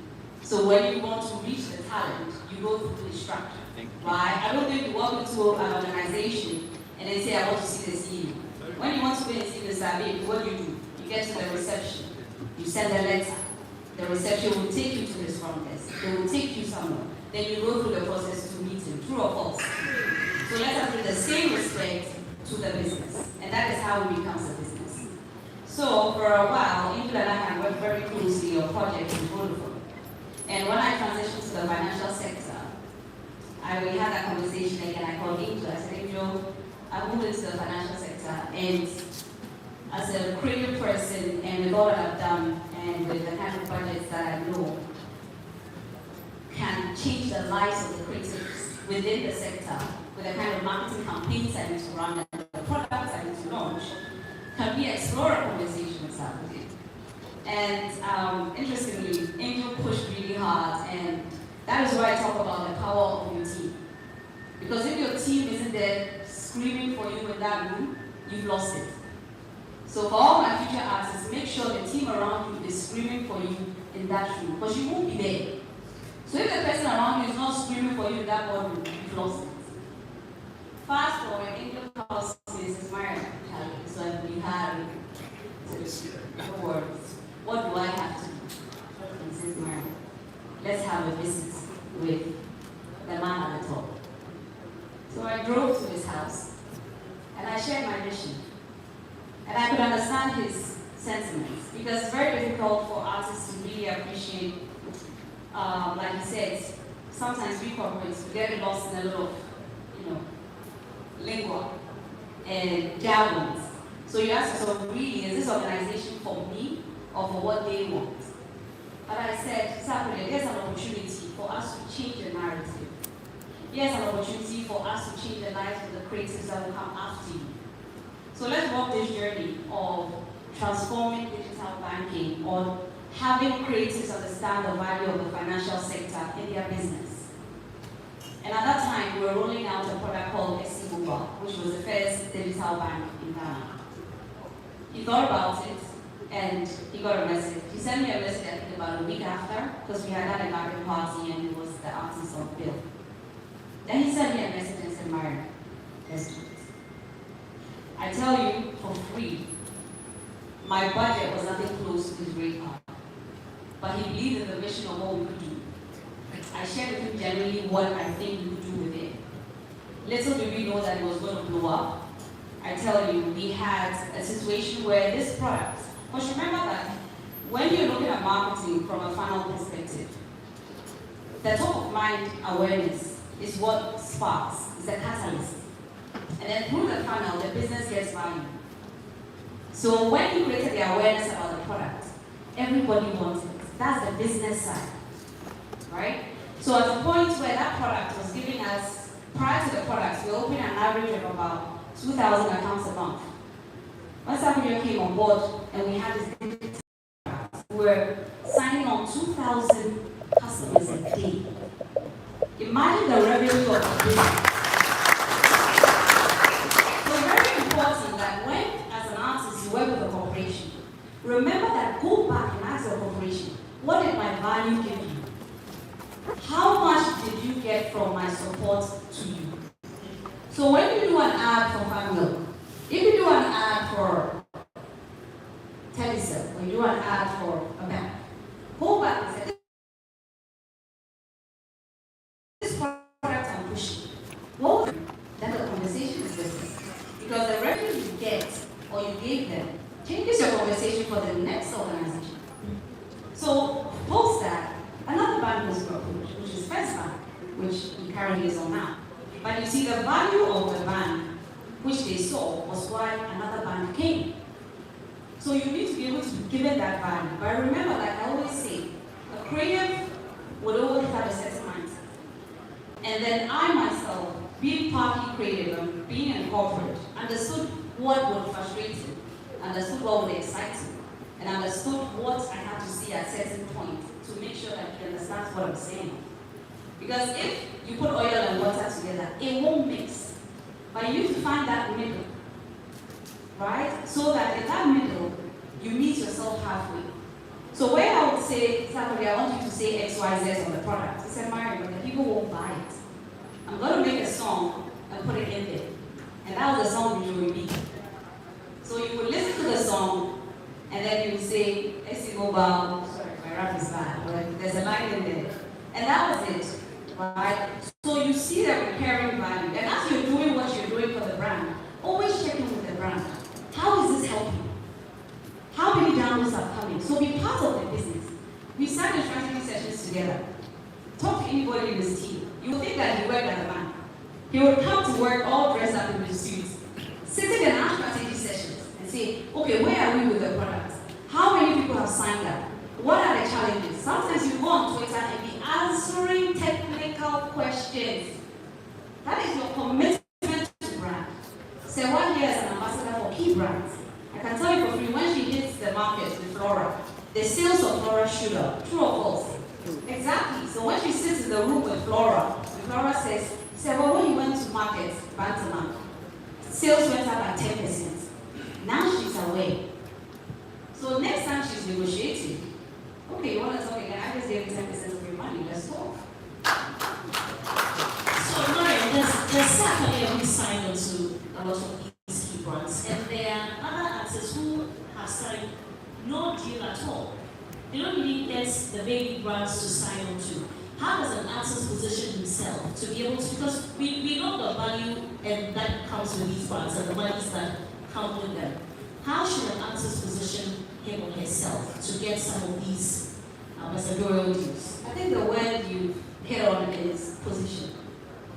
So when you want to reach the talent, you go through the structure, right? I don't think you walk into an organization and then say, I want to see the CEO. When you want to go and see the survey, what do? You get to the reception, you send a letter. The reception will take you to his front desk. They will take you somewhere. Then you go through the process to meet him, true or false? So let us give the same respect to the business. And that is how it becomes a business. So for a while, Angel and I have worked very closely on projects in Vodafone. And when I transitioned to the financial sector, we had that conversation again. I called Angel. I said, Angel, I moved into the financial sector. And as a creative person, and with all that I've done, and with the kind of projects that I know, can change the lives of the creatives within the sector, with the kind of marketing campaigns I need to run and the products I need to launch, can we explore a conversation with Sarkodie? And interestingly, Angel pushed really hard, and that is why I talk about the power of your team. Because if your team isn't there screaming for you in that room, you've lost it. So for all my future artists, make sure the team around you is screaming for you in that room, because you won't be there. So if the person around you is not screaming for you in that boardroom, you've lost it. Fast forward, Angel calls Mrs. Myra, so we had words. What do I have to do? Mrs. Myra, let's have a visit with the man at the top. So I drove to his house, and I shared my vision. And I could understand his sentiments, because it's very difficult for artists to really appreciate, like he said, sometimes we corporates, we get lost in a little, lingua and jargons. So you ask yourself, really, is this organization for me or for what they want? But I said, Sarkodie, there's an opportunity for us to change the narrative. There's an opportunity for us to change the lives of the creatives that will come after you. So let's walk this journey of transforming digital banking, or having creatives understand the value of the financial sector in their business. And at that time, we were rolling out a product called Esibuba, which was the first digital bank in Ghana. He thought about it, and he got a message. He sent me a message, I think, about a week after, because we had had a garden party, and it was the artist of Bill. Then he sent me a message and said, Myra, let's do it. I tell you for free, my budget was nothing close to his rate card. But he believed in the mission of what we could do. I shared with him generally what I think we could do with it. Little did we know that it was going to blow up. I tell you, we had a situation where this product, because remember that when you're looking at marketing from a funnel perspective, the top of mind awareness is what sparks, is the catalyst. And then through the funnel, the business gets value. So when you created the awareness about the product, everybody wants it. That's the business side, right? So at the point where that product was giving us, prior to the products, we were opening an average of about 2,000 accounts a month. When Sarkodie came on board and we had this digital product, we were signing on 2,000 customers a day. Imagine the revenue of the business. Important that when, as an artist, you work with a corporation, remember that go back and ask the corporation, what did my value give you? How much did you get from my support to you? So when you do an ad for Family, if you do an ad for Telecel, or you do an ad for a bank, go back and say, this product I'm pushing, well, then the conversation is different. Because the revenue you get, or you gave them changes your conversation for the next organization. So, post that, another bank was proposed, which is First Bank, which he currently is on now. But you see, the value of the bank, which they saw, was why another bank came. So you need to be able to give it that value. But remember, like I always say, a creative would always have a certain mindset. And then I myself, being partly creative and being in corporate, understood what would frustrate you, understood what would excite you, and understood what I had to see at certain points to make sure that you understand what I'm saying. Because if you put oil and water together, it won't mix. But you need to find that middle, right? So that in that middle, you meet yourself halfway. So where I would say, Sarkodie, I want you to say X, Y, Z on the product. He said, Mario, but the people won't buy it. I'm going to make a song and put it in there. And that was the song you will repeat. So you would listen to the song, and then you would say, SC Mobile, sorry, my rap is bad, but there's a line in there. And that was it, right? So you see the recurring value. And as you're doing what you're doing for the brand, always check in with the brand. How is this helping? How many downloads are coming? So be part of the business. We sat in strategy sessions together. Talk to anybody in this team. You would think that he worked at the bank. He would come to work all dressed up in his suits, sitting in our strategy sessions and say, okay, where are we with the product? How many people have signed up? What are the challenges? Sometimes you go on Twitter and be answering technical questions. That is your commitment to brand. Serwaa here is an ambassador for key brands. I can tell you for free, when she hits the market with Flora, the sales of Flora shoot up. True or false? Exactly. So when she sits in the room with Flora says, Serwaa, when you went to market, Bantaman, sales went up by 10%. Now she's away. So next time she's negotiating, okay, you want to talk again? I just gave you 10% of your money. Let's talk. So, Mario, there's certainly a big sign on to a lot of these key brands, and there are other artists who have signed no deal at all. They don't really get the big brands to sign on to. How does an artist position himself to be able to, because we know the value and that comes with these brands and the monies that come with them. How should an artist position him or herself to get some of these ambassadorial deals? I think the word you hit on is position,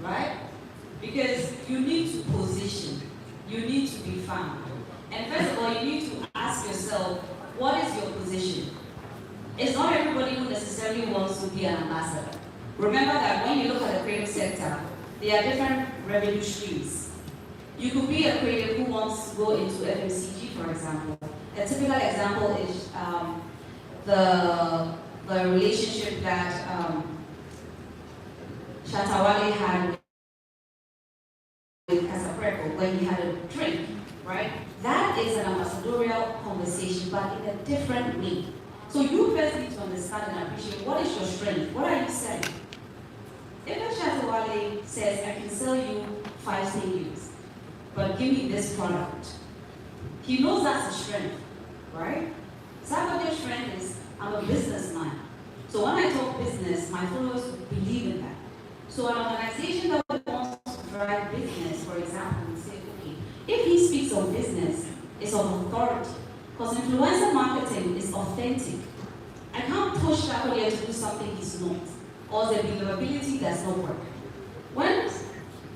right? Because you need to position, you need to be found. And first of all, you need to ask yourself, what is your position? It's not everybody who necessarily wants to be an ambassador. Remember that when you look at the creative sector, there are different revenue streams. You could be a creative who wants to go into FMCG, for example. A typical example is the relationship that Shatawale had with Casapreco when he had a drink, right? That is an ambassadorial conversation, but in a different way. So you first need to understand and appreciate what is your strength. What are you selling? If a Shatawale says, I can sell you 5 CDs, but give me this product, he knows that's a strength, right? Sarkodie's strength is, I'm a businessman. So when I talk business, my followers believe in that. So an organization that wants to drive business, for example, will say, okay, if he speaks of business, it's of authority. Because influencer marketing is authentic. I can't push Sarkodie to do something he's not, or the believability does not work. When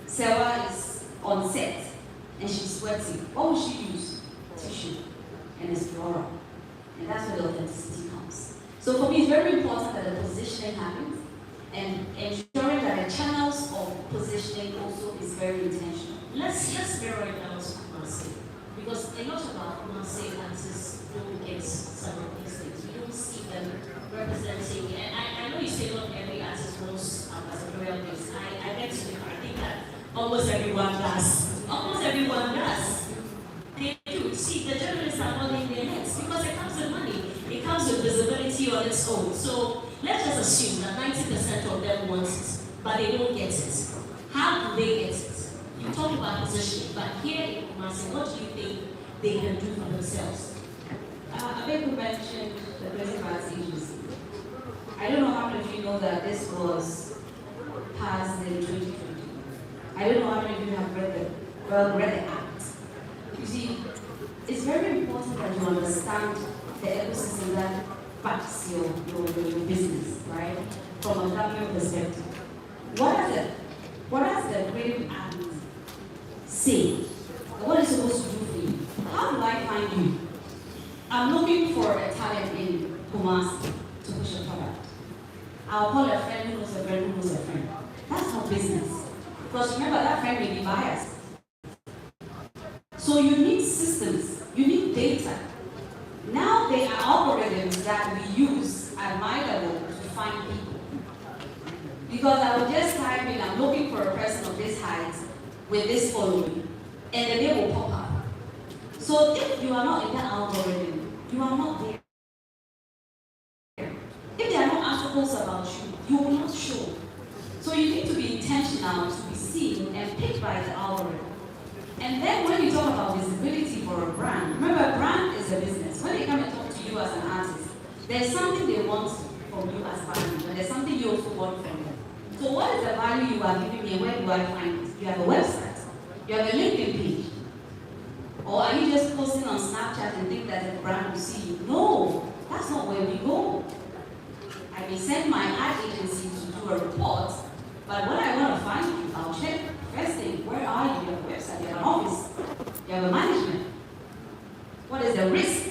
Serwaa is on set and she's sweating, what will she use? Tissue and it's floral. And that's where the authenticity comes. So for me, it's very important that the positioning happens and ensuring that the channels of positioning also is very intentional. Let's mirror it down to Kumasi, because a lot of our Kumasi artists don't get some of these things. We don't see them representing, and I know you say not every artist wants ambassadorial gifts. I get to differ. I think that almost everyone does. Almost everyone does. They do. See, the journalists are nodding their heads because it comes with money. It comes with visibility on its own. So let's just assume that 90% of them want it, but they don't get it. How do they get it? You talk about positioning, but here in Kumasi, what do you think they can do for themselves? I think we mentioned the Creative Arts Agency. I don't know how many of you know that this was passed in 2020. I don't know how many of you have read the act. You see, it's very you understand the ecosystem that backs your business, right? From a government perspective. What does the Creative Act say? What is it supposed to do for you? How do I find you? I'm looking for a talent in Kumasi to push a product. I'll call a friend who knows a friend who knows a friend. That's how business. Because remember, that friend may be biased. So you need systems, you need data. Now there are algorithms that we use at my level to find people. Because I will just type in, I'm looking for a person of this height with this following, and the name will pop up. So if you are not in that algorithm, you are not there. If there are no articles about you, you will not show. So you need to be intentional to be seen and picked by the algorithm. And then when you talk about visibility for a brand, remember, brand is a business. When they come and talk to you as an artist, there's something they want from you as value, but there's something you also want from them. So what is the value you are giving me, and where do I find it? You have a website, you have a LinkedIn page, or are you just posting on Snapchat and think that the brand will see you? No, that's not where we go. I may send my ad agency to do a report, but when I want to find you, I'll check. First thing, where are you? You have a website, you have an office, you have a management. What is the risk?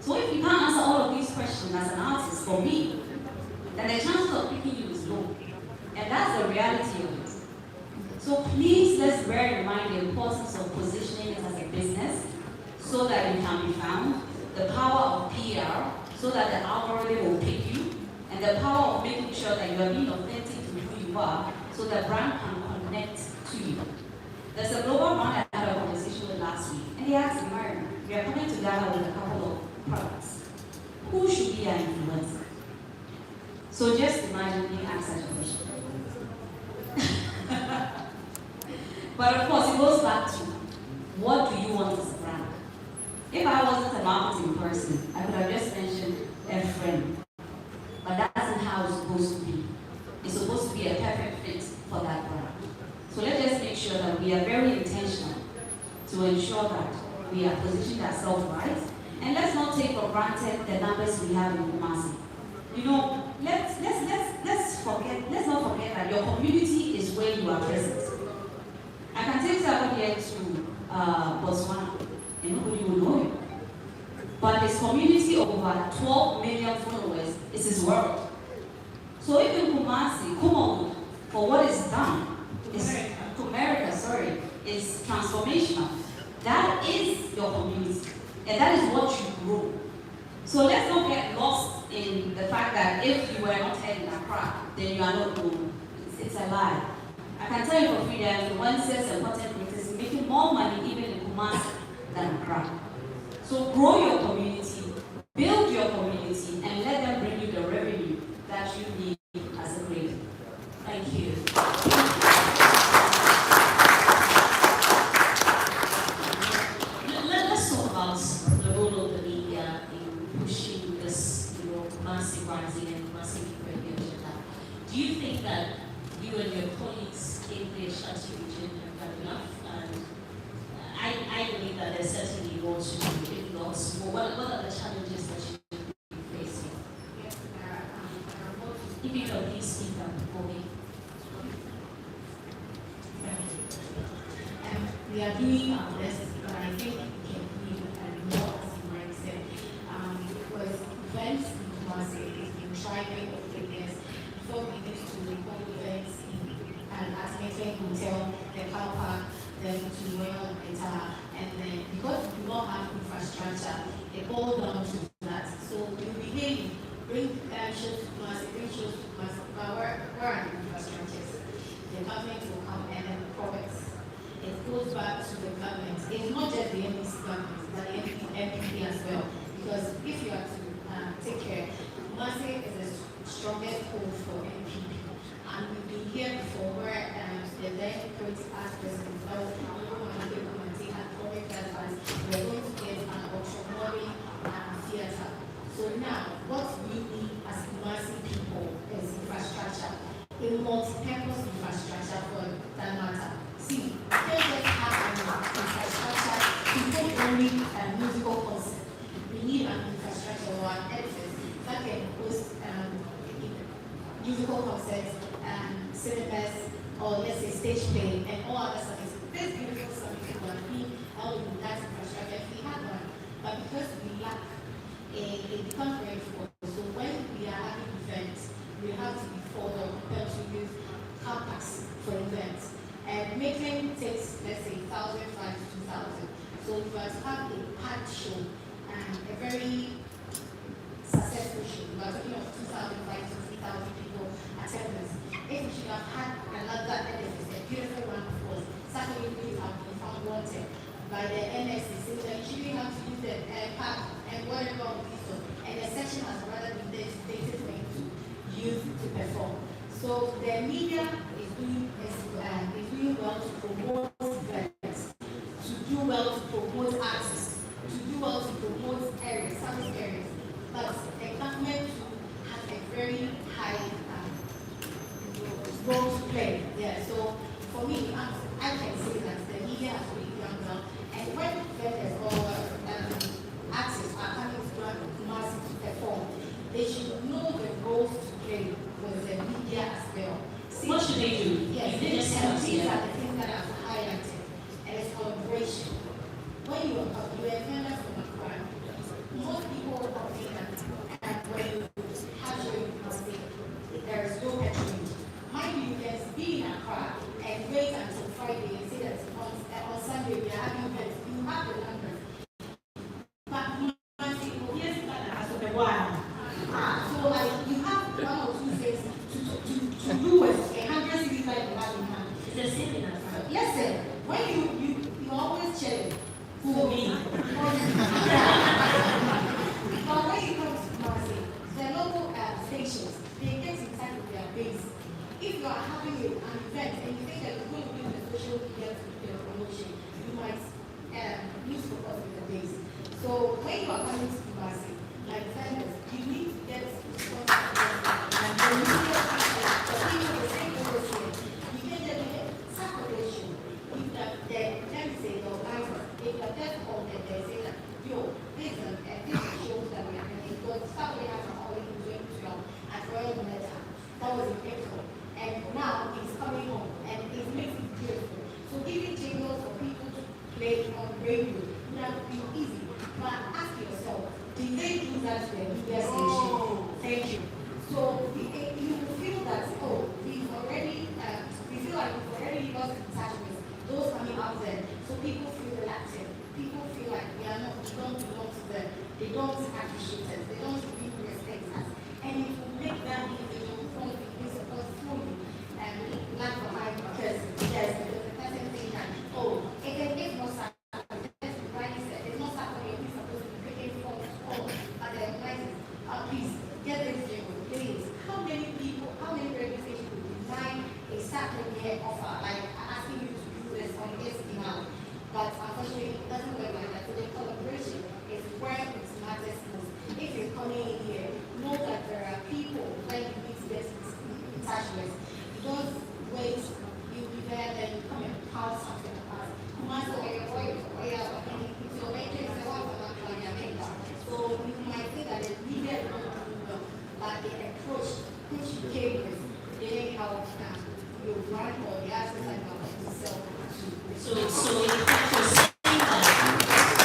So if you can't answer all of these questions as an artist, for me, then the chances of picking you is low. And that's the reality of it. So please, let's bear in mind the importance of positioning it as a business so that you can be found, the power of PR so that the algorithm will pick you, and the power of making sure that you are being authentic to who you are so the brand can connect to you. There's a global brand I had a conversation with last week, and they asked me, Mariam, we are coming together with a couple of products. Who should be our influencer? So just imagine being asked such a question. But of course, it goes back to what do you want as a brand? If I wasn't a marketing person, I could have just mentioned a friend. But that isn't how it's supposed to be. It's supposed to be a perfect fit for that brand. So let's just make sure that we are very intentional to ensure that we are positioned ourselves right. And let's not take for granted the numbers we have in Kumasi. You know, let's not forget that your community is where you are present. I can take Sarkodie to Botswana, and nobody will know him. But his community of over 12 million followers is his world. So if in Kumasi, Kumo, for what is done, is transformational. That is your community, and that is what you grow. So let's not get lost in the fact that if you were not head in Accra, then you are not known. It's a lie. I can tell you for free that influencers and content creators are making more money even in Kumasi than Accra. So grow your community, build your community, and let them bring you the revenue that you need as a creator. Thank you. Let's talk about the role of the media in pushing this, Kumasi Rising and Kumasi agenda. Do you think that you and your colleagues in the Ashanti region have done enough? And I believe that there's certainly more to do, if not more. What are the challenges that you're facing? Yes, If you can please speak up for me. We are doing our best, but I think we can do more, as you might say. Because events in Kumasi is being thriving over the years. Before we used to hold events in an Atlantic hotel, the car park, then to Royal Hotel, and then because we do not have infrastructure, it boils down to that. So we begin bring shows to Kumasi, but where are the infrastructures? The government will come and then profits. It goes back to the government. It's not just the NDC government, but the MPP as well. Because if you are to take care, Kumasi is the strongest hold for MPP. And we've been here before where the then creative arts president, we're going to get an auctioneering theater. So now, what we need as Kumasi people is infrastructure, a multi-purpose infrastructure for that matter. See, we can't just have an infrastructure to take only musical musical concerts, cinemas, or let's say stage play, and all other services. This beautiful service would have been all in that infrastructure if we had one. But because we lack, it becomes very difficult. So when we are having events, we have to be further compared to use car parks for events. And making takes, let's say, 1,500 to 2,000. So if we are to have a packed show and a very successful show, we are talking of 2,500 to 3,000 people attendance. If we should have had another edifice, a beautiful one for us, Saturday we have been found wanted by the NSC, so that you shouldn't have to use the park and whatever of this one. And the section has rather been designated for you to use to perform. So the media is doing well to promote events, to do well to promote artists, to do well to promote areas, service areas. But the government has a very high role to play. Yeah. So for me, I can say that the media has really done well. And when vendors or artists are coming to Kumasi to perform, they should know the roles to play with the media as well. See, what should they do? Yes, these are the things that I've highlighted. And it's collaboration. When you are a vendor from Accra, most people are saying that when you have your Kumasi, there is no patronage. Mind you, you can be in Accra and wait until Friday and say that on Sunday we are having events. You have the numbers. But Kumasi, yes, that's a while. So like you have 1 or 2 days to do it. 100 cities like you have in hand. It's a similar. Yes, sir. When you always check for me. But when it comes to Kumasi, the local stations, they get in touch with their base. If you are having an event and you think that you're going to do the social media to do your promotion, you might lose focus with the base. So when you are coming to Kumasi, like vendors, you need to get responsibility. And the media people, the stakeholders here, you can get Sarkodie show. If let me say the organizer, if the death call that they say that, yo, this is a show that we are having, because Sarkodie has already been doing at Royal Meta. That was in April. And now it's coming home and it makes it beautiful. So giving jingles for people to play on radio would have been easy. But ask yourself, did they do that to the media station? Thank you. So you will feel that, oh, we feel like we've already lost touch with those coming out there. So people feel relaxed. People feel like we don't belong to them. They don't appreciate us. They don't really respect us. And it will make that individual from the fully and not for high because there's the person saying that, oh, it's not Saturday. That's what he said. It's not Saturday. We're supposed to be picking for all. But the advisors, please, get this jingle, please. How many radio stations would design a Saturday offer, like asking you to do this on this email? But unfortunately, it doesn't work like that. So the collaboration is where it matters most. If you're coming in here, know that there are people where you need to get in touch with. You don't wait, you'll be there, then you come and pound something apart. So you might think that the media is not doing well, but the approach which you came with, they didn't help you run or the assets and to sell to. So in fact, you're saying that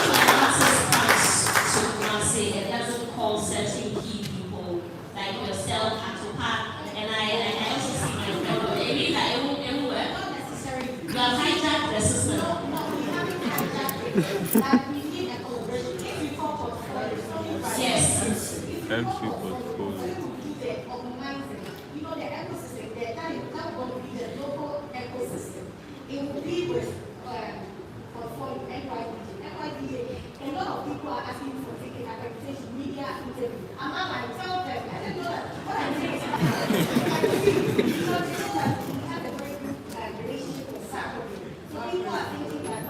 when an artist comes to Kumasi, it doesn't call certain key people like yourself at the park, and I also see my friend. It means that it won't work. Not necessarily. You have hijacked the system. No, we haven't hijacked it. We need a collaboration. If you call portfolio, Yes. MC portfolio. You know the ecosystem, that will be the local ecosystem. It will be with portfolio, NYDA. A lot of people are asking for taking accreditation, media interview. I'm not going to tell them. I didn't know that. What I'm saying is, because you know that we have a very good relationship with Sarkodie. So people are thinking that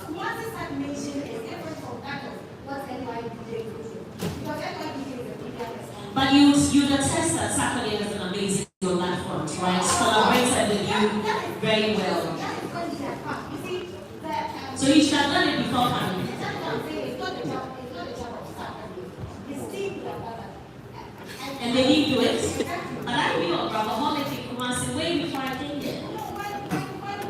Kumasi stagnation is different from that of what NYDA is doing. Because NYDA is a media response. But you attest that Sarkodie has an amazing platform, right? Collaborated with you very well. So you should have done it before coming. It's not the job of Sarkodie. It's team that does that. And and they didn't do it. But I knew a Brahmaholic in Kumasi where we tried